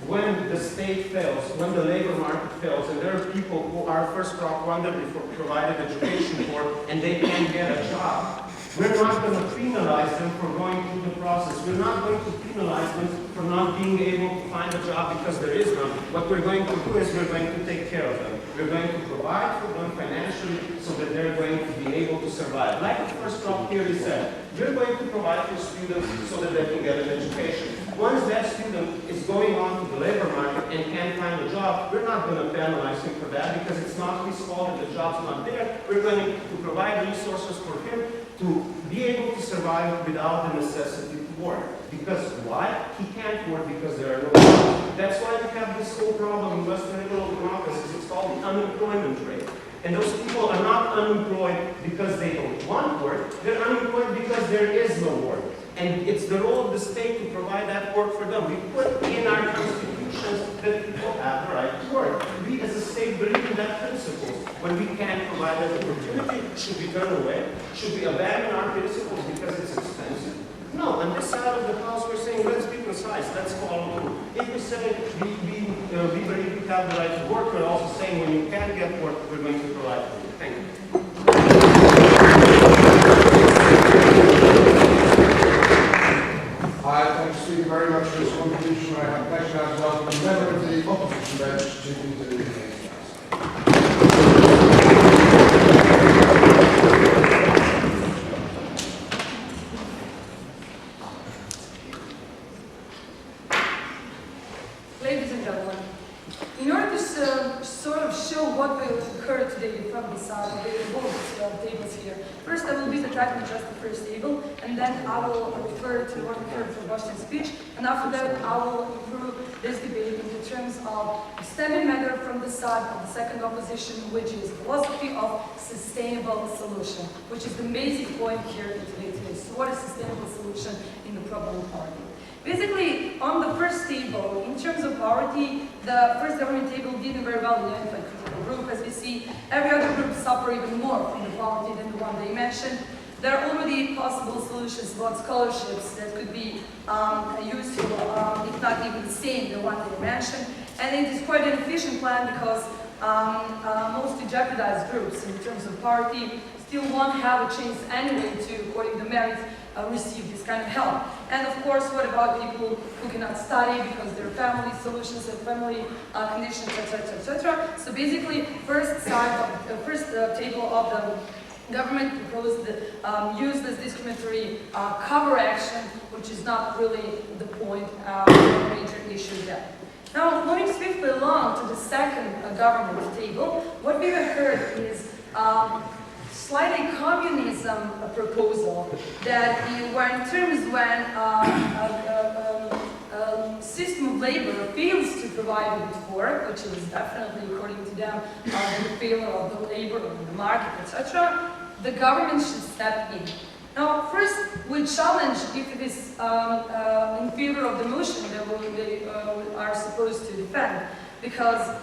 when the state fails, when the labor market fails, and there are people who are first crop wonderfully provided education for, and they can't get a job, we're not going to penalize them for going through the process. We're not going to penalize them for not being able to find a job because there is none. What we're going to do is we're going to take care of them. We're going to provide for them financially so that they're going to be able to survive. Like the first crop theory said, we're going to provide for students so that they can get an education. Once that student is going on to the labor market and can't find a job, we're not going to penalize him for that because it's not his fault that the job's not there. We're going to provide resources for him to be able to survive without the necessity to work. Because why? He can't work because there are no jobs. That's why we have this whole problem in Western liberal democracies. It's called the unemployment rate. And those people are not unemployed because they don't want work. They're unemployed because there is no work. And it's the role of the state to provide that work for them. We put in our constitutions that people have the right to work. We as a state believe in that principle. When we can't provide that opportunity, should we turn away? Should we abandon our principles because it's expensive? No, on this side of the house we're saying let's be precise, let's follow through. If we say we believe we have the right to work, we're also saying when you can't get work, we're going to provide for you. Thank you. Thank you very much for this contribution. I have pleasure now to welcome a member of the opposition bench to continue the case. Ladies and gentlemen, in order to sort of show what will occur today from the side of the tables here, first I will be the track and just the first table, and then I will refer to what we heard from Boston's speech, and after that I will improve this debate in terms of a standing matter from the side of the second opposition, which is philosophy of sustainable solution, which is the basic point here in today. So what is sustainable solution in the problem of poverty? Basically, on the first table, in terms of poverty, the first government table didn't very well identify critical group. As we see, every other group suffer even more from the poverty than the one they mentioned. There are already possible solutions about scholarships that could be useful, if not even the same, the one they mentioned. And it is quite an efficient plan because mostly jeopardized groups in terms of poverty still won't have a chance anyway to, according to merit, receive this kind of help. And of course, what about people who cannot study because their family solutions and family conditions, etc., etc. So basically, first table of the government proposed use this discriminatory cover action, which is not really the point. issue there. Now, moving swiftly along to the second government table, what we have heard is slightly communism proposal that in terms when system of labor fails to provide with work, which is definitely, according to them, the failure of the labor, of the market, etc., the government should step in. Now, first, we challenge if it is in favor of the motion that we are supposed to defend. Because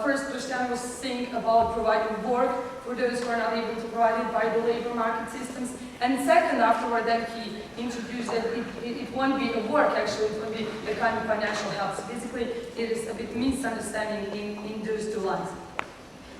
first, Christian was saying about providing work for those who are not able to provide it by the labor market systems. And second, afterward, then he introduced that it won't be a work, actually, it will be a kind of financial help. So basically, it is a bit misunderstanding in those two lines.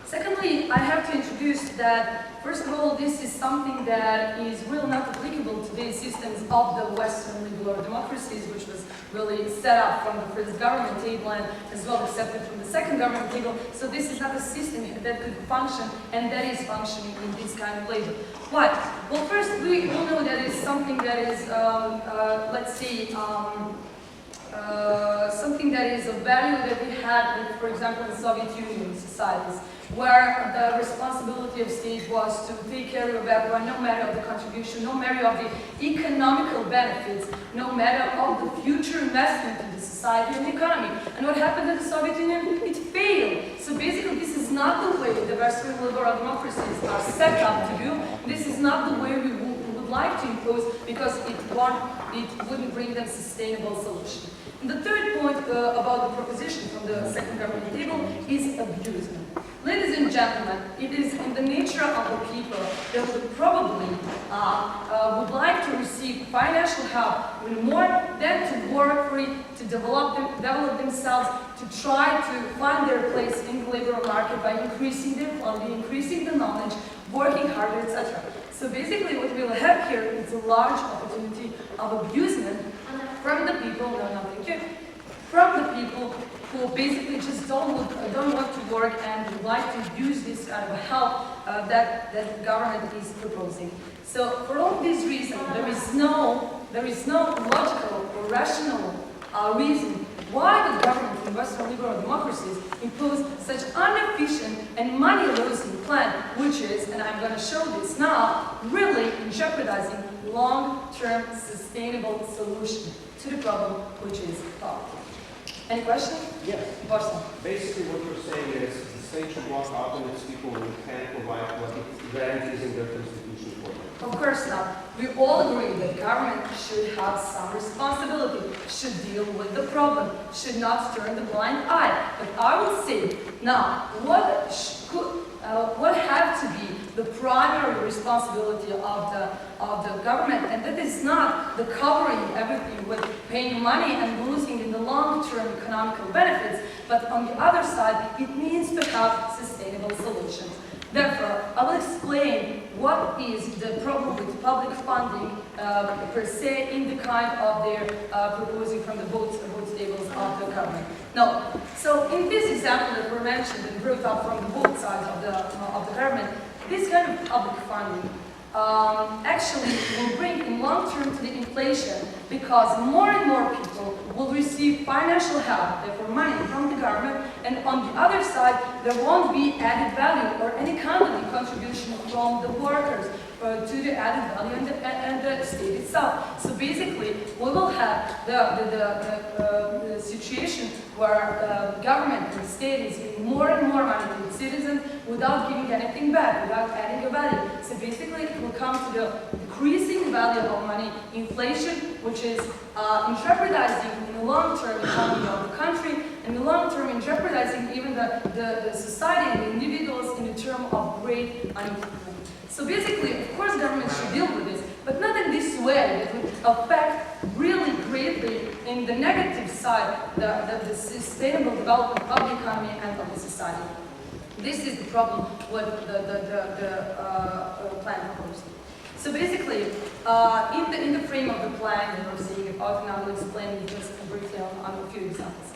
Secondly, I have to introduce that, first of all, this is something that is really not applicable to the systems of the Western liberal democracies, which was really set up from the first government table and as well accepted from the second government table. So this is not a system that could function and that is functioning in this kind of labor. Why? Well, first, we all know that it's something that is, let's say, something that is a value that we had, for example, in Soviet Union societies, where the responsibility of state was to take care of everyone, no matter of the contribution, no matter of the economical benefits, no matter of the future investment in the society and the economy. And what happened in the Soviet Union? It failed. So basically, this is not the way the Western liberal democracies are set up to do. This is not the way we would like to impose, because it wouldn't bring them sustainable solution. And the third point about the proposition from the second government table is abusement. Ladies and gentlemen, it is in the nature of the people that would probably would like to receive financial help more than to work for it, to develop themselves, to try to find their place in the labor market by increasing their quality, increasing the knowledge, working harder, etc. So basically what we'll have here is a large opportunity of abusement from the people, from the people who basically just don't want to work and would like to use this kind of help that the government is proposing. So for all these reasons, there is no logical or rational reason why the government in Western liberal democracies impose such inefficient and money-losing plan, which is, and I'm going to show this now, really jeopardizing long-term sustainable solution to the problem, which is poverty. Any questions? Yes. Boston. Basically what you're saying is the state should walk out on its people who can't provide what it guarantees in their constitution for them. Of course not. We all agree that government should have some responsibility, should deal with the problem, should not turn the blind eye. But I would say, now, what have to be the primary responsibility of the government, and that is not the covering everything with paying money and losing in the long-term economical benefits, but on the other side, it means to have sustainable solutions. Therefore, I will explain what is the problem with public funding per se in the kind of their proposing from the vote tables of the government. Now, so in this example that were mentioned and brought up from both sides of the government, this kind of public funding actually will bring in long term to the inflation, because more and more people will receive financial help, therefore money from the government, and on the other side there won't be added value or any kind of contribution from the workers to the added value and the state itself. So basically we will have the situation where government and state is giving more and more money to its citizens without giving anything back, without adding a value. So basically it will come to the decreasing value of money, inflation, which is jeopardizing in the long-term economy of the country, and in the long-term in jeopardizing even the society and the individuals in the term of great unemployment. So basically, of course, government should deal with this, but not in this way that would affect really greatly in the negative side the sustainable development of the economy and of the society. This is the problem with the plan proposed. So basically, in the frame of the plan that we're seeing about, and I will explain just briefly on a few examples.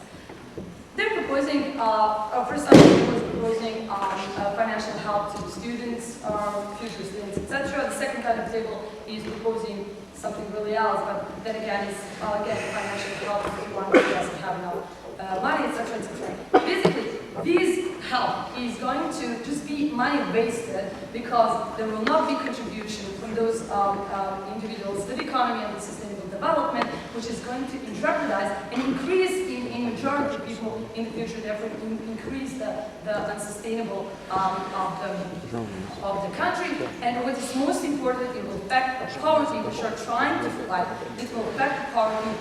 They're proposing, first time was proposing financial help to the students, future students, etc. The second kind of table is proposing something really else. But then again, it's again financial help if you want to doesn't have enough money, etc., etc. Basically, this help is going to just be money wasted because there will not be contribution from those individuals to the economy and the sustainable development, which is going to jeopardize and increase in majority of people in the future, therefore increase the unsustainable of the country. And what is most important, it will affect poverty, which are trying to fight. It will affect poverty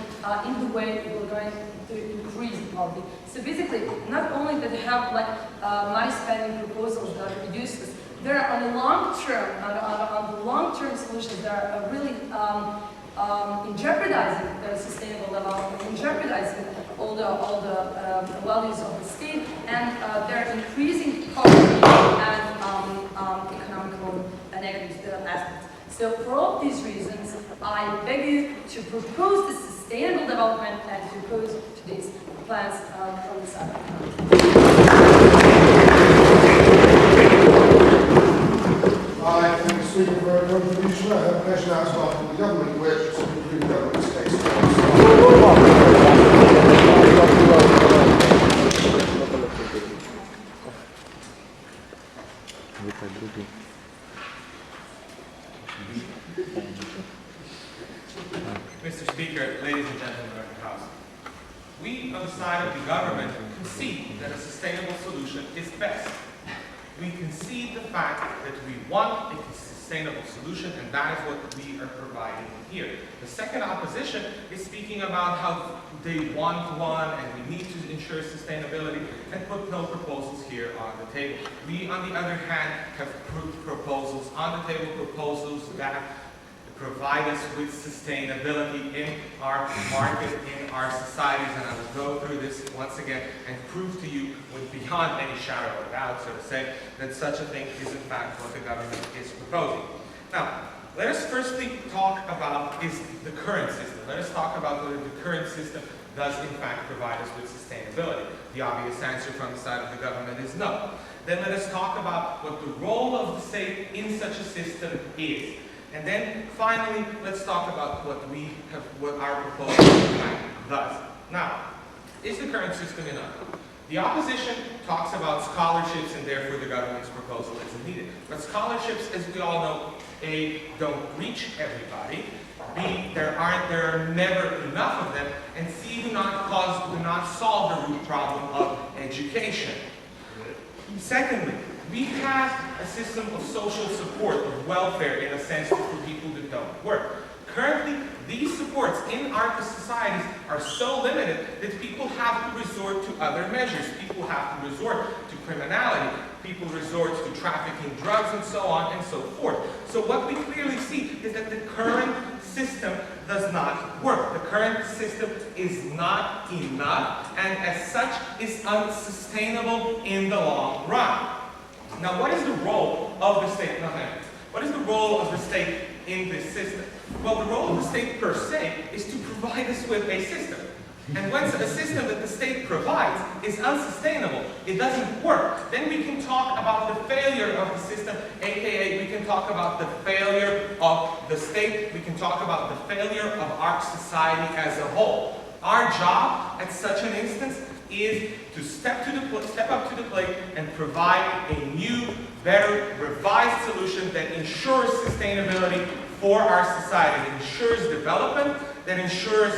in the way we're going to increase poverty. So basically, not only that they have like money spending proposals that reduce this, there are on the long term, on the long-term solutions that are really in jeopardizing the sustainable development, in jeopardizing all the values of the state, and they're increasing poverty and economical negative aspects. So for all these reasons, I beg you to propose the sustainable development and to propose today's plans from the side. I thank the Speaker for her contribution. I have a question now to welcome the government, which to conclude the government's case. Mr. Speaker, ladies and gentlemen of the House, we on the side of the government concede that a sustainable solution is best. We concede the fact that we want a sustainable solution, and that is what we are providing here. The second opposition is speaking about how they want one and we need to ensure sustainability and put no proposals here on the table. We, on the other hand, have put proposals on the table, proposals that provide us with sustainability in our market, in our societies, and I will go through this once again and prove to you with beyond any shadow of a doubt, so to say, that such a thing is in fact what the government is proposing. Now, let us firstly talk about the current system. Let us talk about whether the current system does in fact provide us with sustainability. The obvious answer from the side of the government is no. Then let us talk about what the role of the state in such a system is. And then finally, let's talk about what our proposal does. Now, is the current system enough? The opposition talks about scholarships and therefore the government's proposal isn't needed. But scholarships, as we all know, A, don't reach everybody, B, there are never enough of them, and C, do not solve the root problem of education. Secondly, we have a system of social support, of welfare in a sense, for people that don't work. Currently, these supports in our societies are so limited that people have to resort to other measures. People have to resort to criminality. People resort to trafficking drugs and so on and so forth. So what we clearly see is that the current system does not work. The current system is not enough and as such is unsustainable in the long run. Now, what is the role of the state? What is the role of the state in this system? Well, the role of the state per se is to provide us with a system. And once a system that the state provides is unsustainable, it doesn't work, then we can talk about the failure of the system, aka we can talk about the failure of the state, we can talk about the failure of our society as a whole. Our job at such an instance is to step up to the plate and provide a new, better, revised solution that ensures sustainability for our society, that ensures development, that ensures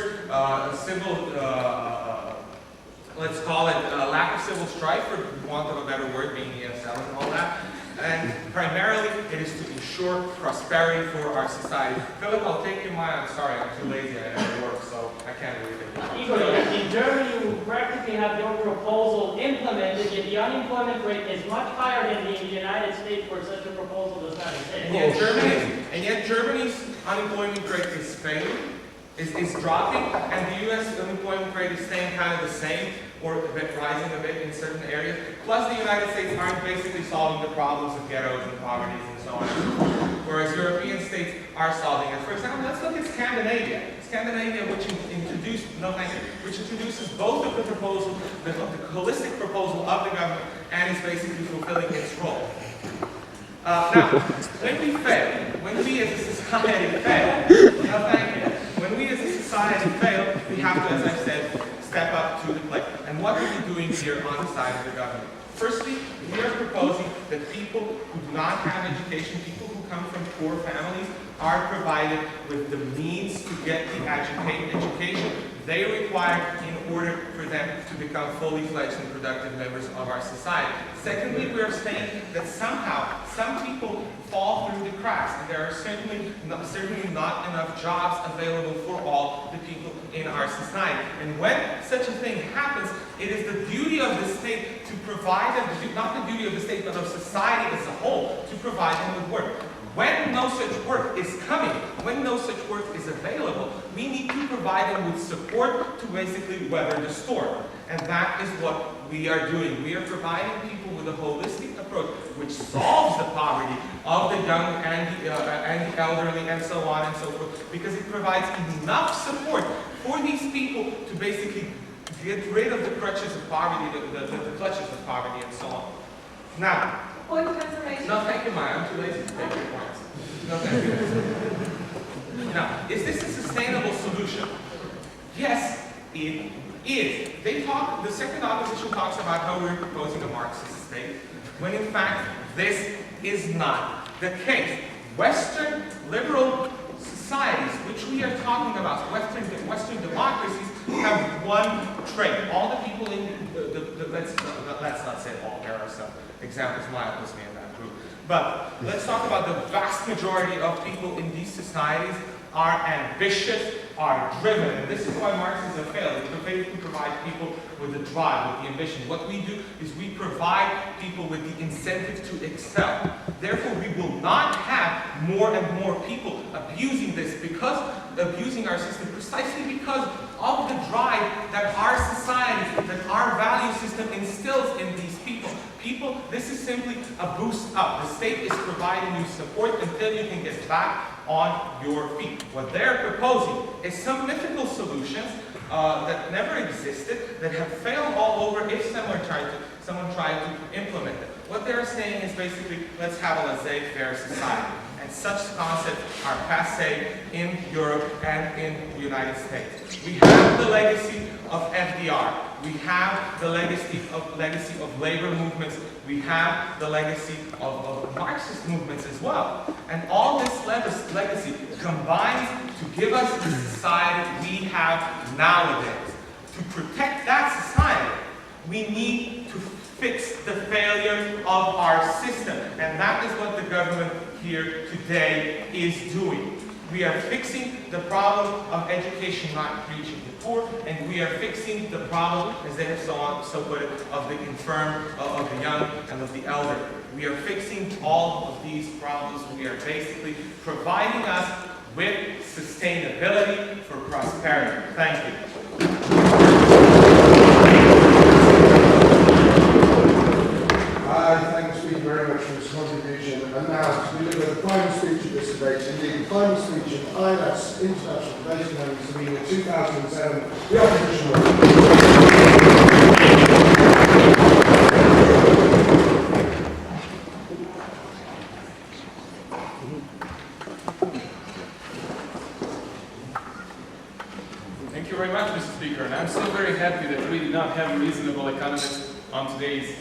let's call it lack of civil strife, for want of a better word, being ESL and all that. And primarily, it is to ensure prosperity for our society. Philip, I'll take your mind. I'm sorry, I'm too lazy. I never work, so I can't read it. Igor, in Germany, you practically have your proposal implemented, yet the unemployment rate is much higher than in the United States, where such a proposal does not exist. And yet Germany's unemployment rate is failing, is dropping, and the U.S. unemployment rate is staying kind of the same, or rising a bit in certain areas. Plus, the United States aren't basically solving the problems of ghettos and poverty and so on and so forth, whereas European states are solving it. For example, let's look at Scandinavia. Scandinavia, which introduces both of the proposal, the holistic proposal of the government, and is basically fulfilling its role. Now, when we fail, when we as a society fail, when we as a society fail, we have to, as I said, step up to the plate. And what are we doing here on the side of the government? Firstly, we are proposing that people who do not have education, people who come from poor families, are provided with the means to get the education they require in order for them to become fully fledged and productive members of our society. Secondly, we are saying that somehow some people fall through the cracks, and there are certainly not enough jobs available for all the people in our society. And when such a thing happens, it is the duty of the state to provide them, not the duty of the state, but of society as a whole, to provide them with work. When no such work is coming, when no such work is available, we need to provide them with support to basically weather the storm. And that is what we are doing. We are providing people with a holistic approach which solves the poverty of the young and the elderly and so on and so forth, because it provides enough support for these people to basically get rid of the crutches of poverty, the clutches of poverty and so on. Now, point of information. no, thank you, Maya. I'm too lazy to take your points. No, thank you. Now, is this a sustainable solution? Yes, it is. The second opposition talks about how we're proposing a Marxist state, when in fact, this is not the case. Western liberal societies, which we are talking about, Western democracies, have one trait. All the people in let's not say all, there are some examples, Maya puts me in that group. But let's talk about the vast majority of people in these societies are ambitious, are driven. And this is why Marxism failed. It failed to provide people with the drive, with the ambition. What we do is we provide people with the incentive to excel. Therefore, we will not have more and more people abusing abusing our system, precisely because of the drive that our society, that our value system instills in these people. This is simply a boost up. The state is providing you support until you can get back on your feet. What they're proposing is some mythical solutions that never existed, that have failed all over if someone tried to implement it. What they're saying is basically, let's have a laissez-faire society. And such concepts are passé in Europe and in the United States. We have the legacy of FDR. We have the legacy of labor movements. We have the legacy of Marxist movements as well. And all this legacy combines to give us the society we have nowadays. To protect that society, we need to fix the failure of our system. And that is what the government here today is doing. We are fixing the problem of education not reaching the poor, and we are fixing the problem, as they have so put it, of the infirm, of the young, and of the elderly. We are fixing all of these problems. We are basically providing us with sustainability for prosperity. Thank you. Thank you very much for this contribution. And now, to deliver the final speech of this debate, indeed the final speech of INAS International Debate in Slovenia 2007, the opposition Thank you very much, Mr. Speaker. And I'm so very happy that we did not have reasonable economists on today's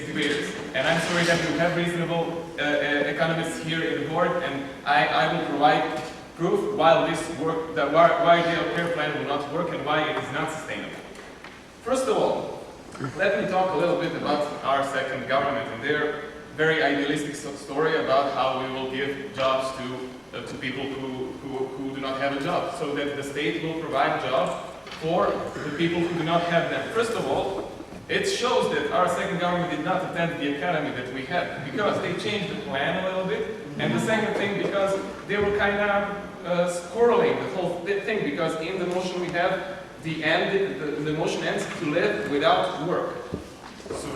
debaters. And I'm sorry that we have reasonable economists here in the board, and I will provide proof why the care plan will not work and why it is not sustainable. First of all, let me talk a little bit about our second government and their very idealistic story about how we will give jobs to people who do not have a job, so that the state will provide jobs for the people who do not have them. First of all, it shows that our second government did not attend the academy that we had, because they changed the plan a little bit. And the second thing, because they were kind of squirreling the whole thing, because in the motion we have the motion ends to live without work. So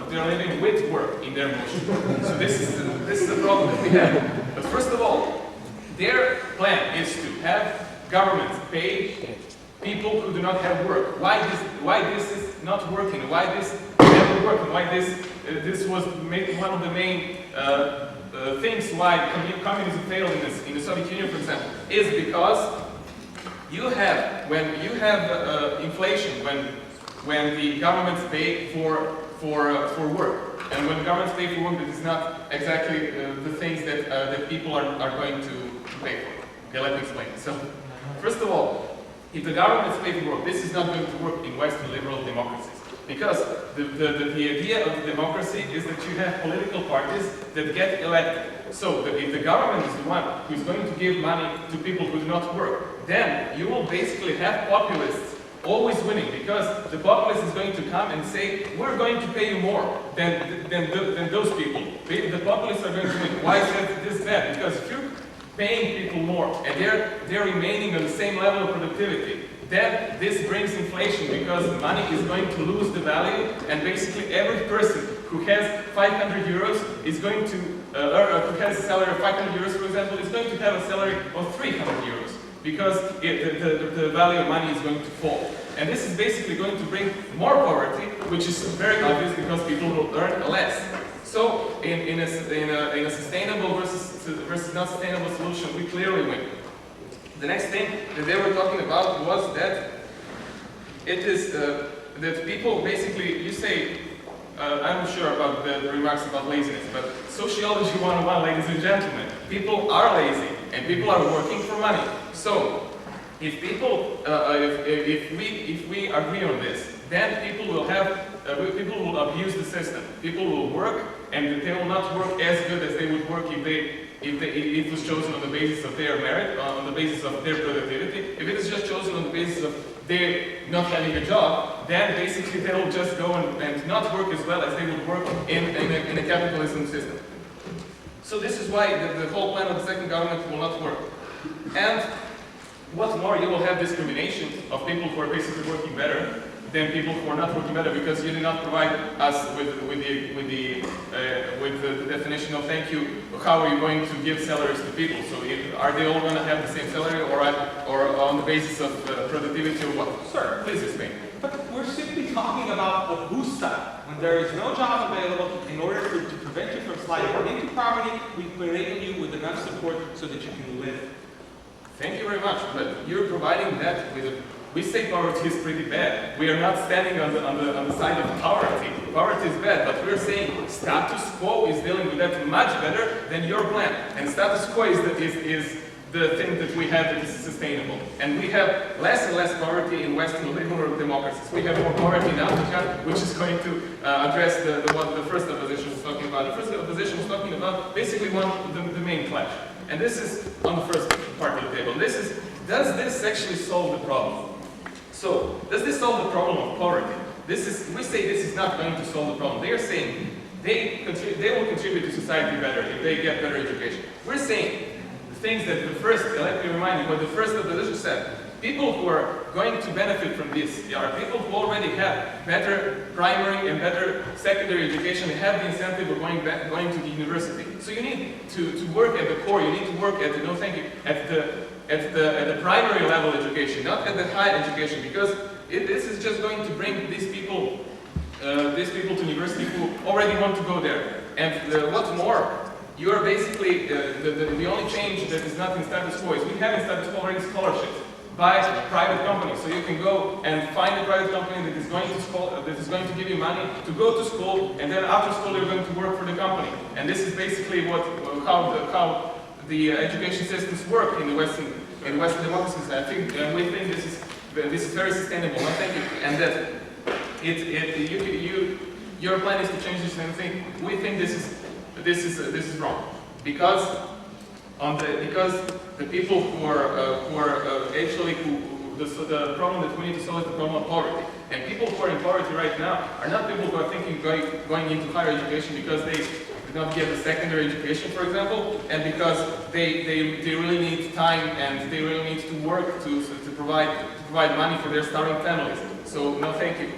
they're living with work in their motion. So this is the problem that we have. But first of all, their plan is to have governments pay people who do not have work. Why this is not working? Why this never worked? Why this was one of the main things why communism failed in the Soviet Union, for example, is because when you have inflation, when the governments pay for work, and when governments pay for work, that is not exactly the things that people are going to pay for. Okay, let me explain. So, first of all, if the governments pay for work, this is not going to work in Western liberal democracies. Because the idea of the democracy is that you have political parties that get elected. So if the government is the one who is going to give money to people who do not work, then you will basically have populists always winning, because the populace is going to come and say, we're going to pay you more than those people. The populists are going to win. Why is this bad? Because if you're paying people more and they're remaining on the same level of productivity, then this brings inflation, because money is going to lose the value, and basically every person who has 500 euros is going to, who has a salary of 500 euros, for example, is going to have a salary of 300 euros, because the value of money is going to fall. And this is basically going to bring more poverty, which is very obvious because people will earn less. So in a sustainable versus not sustainable solution, we clearly win. The next thing that they were talking about was that it is that people basically, you say, I'm sure about the remarks about laziness, but sociology 101, ladies and gentlemen, people are lazy and people are working for money. So if people, if we agree on this, then people will people will abuse the system. People will work, and they will not work as good as they would work if it was chosen on the basis of their merit, on the basis of their productivity. If it is just chosen on the basis of they not having a job, then basically they will just go and not work as well as they would work in a capitalism system. So this is why the whole plan of the second government will not work. And what's more, you will have discrimination of people who are basically working better than people who are not working better, because you did not provide us with the definition of thank you. How are you going to give salaries to people? So are they all going to have the same salary, or on the basis of productivity, or what? Sir, please explain. But we're simply talking about a booster. When there is no job available, in order to prevent you from sliding into poverty, we enable you with enough support so that you can live. Thank you very much, but you're providing that with a... We say poverty is pretty bad. We are not standing on the side of poverty. Poverty is bad, but we're saying status quo is dealing with that much better than your plan. And status quo is the thing that we have that is sustainable. And we have less and less poverty in Western liberal democracies. We have more poverty in Africa, which is going to address what the first opposition was talking about. The first opposition was talking about basically the main clash. And this is on the first part of the table. Does this actually solve the problem? So, does this solve the problem of poverty? We say this is not going to solve the problem. They are saying they will contribute to society better if they get better education. We're saying the things that let me remind you what the first opposition said. People who are going to benefit from this are people who already have better primary and better secondary education and have the incentive of going to the university. So you need to work at the core, you need to work at the primary level education, not at the higher education, because this is just going to bring these people to university who already want to go there. And what's more, you are basically, the only change that is not in status quo is we have in status quo already scholarships by private companies. So you can go and find a private company that is going to give you money to go to school, and then after school you're going to work for the company. And this is basically how the education systems work in Western democracies. I think we think this is very sustainable. I think and that your plan is to change this, and we think this is wrong, because the people who are actually the problem that we need to solve is the problem of poverty. And people who are in poverty right now are not people who are thinking going into higher education because they did not get a secondary education, for example, and because they really need time and they really need to work to provide money for their starving families. So no, thank you.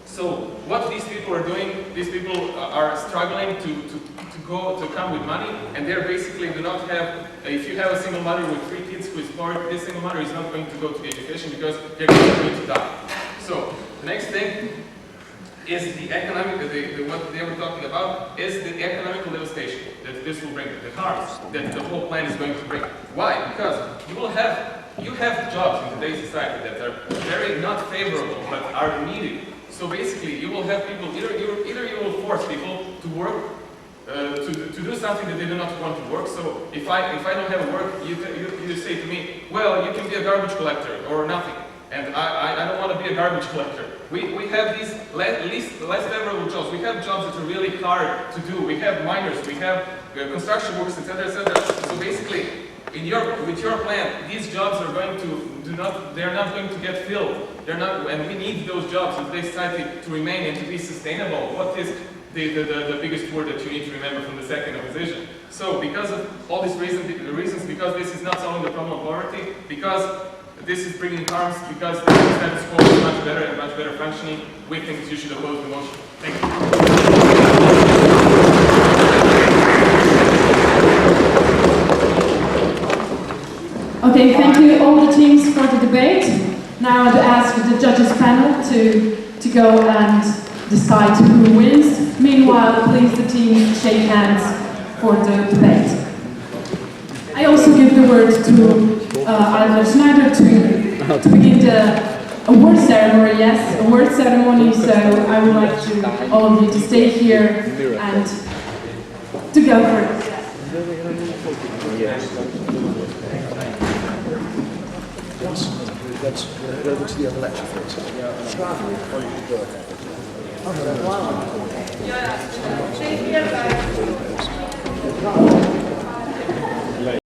So what these people are doing, these people are struggling to come with money, and they're basically do not have. If you have a single mother with 3 kids who is poor, this single mother is not going to go to education because they're going to die. So the next thing is the economic, what they were talking about is the economical devastation that this will bring, the harms that the whole plan is going to bring. Why? Because you have jobs in today's society that are very not favorable but are needed. So basically, you will have people, either you will force people to work, to do something that they do not want to work. So if I don't have work, you say to me, well, you can be a garbage collector or nothing. And I don't want to be a garbage collector. We have these less favorable jobs. We have jobs that are really hard to do. We have miners, we have construction workers, etc., etc. So basically, with your plan, these jobs are going to they're not going to get filled. They're not, and we need those jobs in today's society to remain and to be sustainable. What is the biggest word that you need to remember from the second opposition? So because of all these reasons, because this is not solving the problem of poverty, because this is bringing harms, because the status quo is much better and much better functioning, we think that you should oppose the motion. Thank you. Okay, thank you all the teams for the debate. Now I'd ask the judges panel to go and decide who wins. Meanwhile, please the teams shake hands for the debate. I also give the word to Alva Schneider to begin the award ceremony. Yes, award ceremony. So I would like to all of you to stay here and to go for it. Let's go over to the other lecture for a second.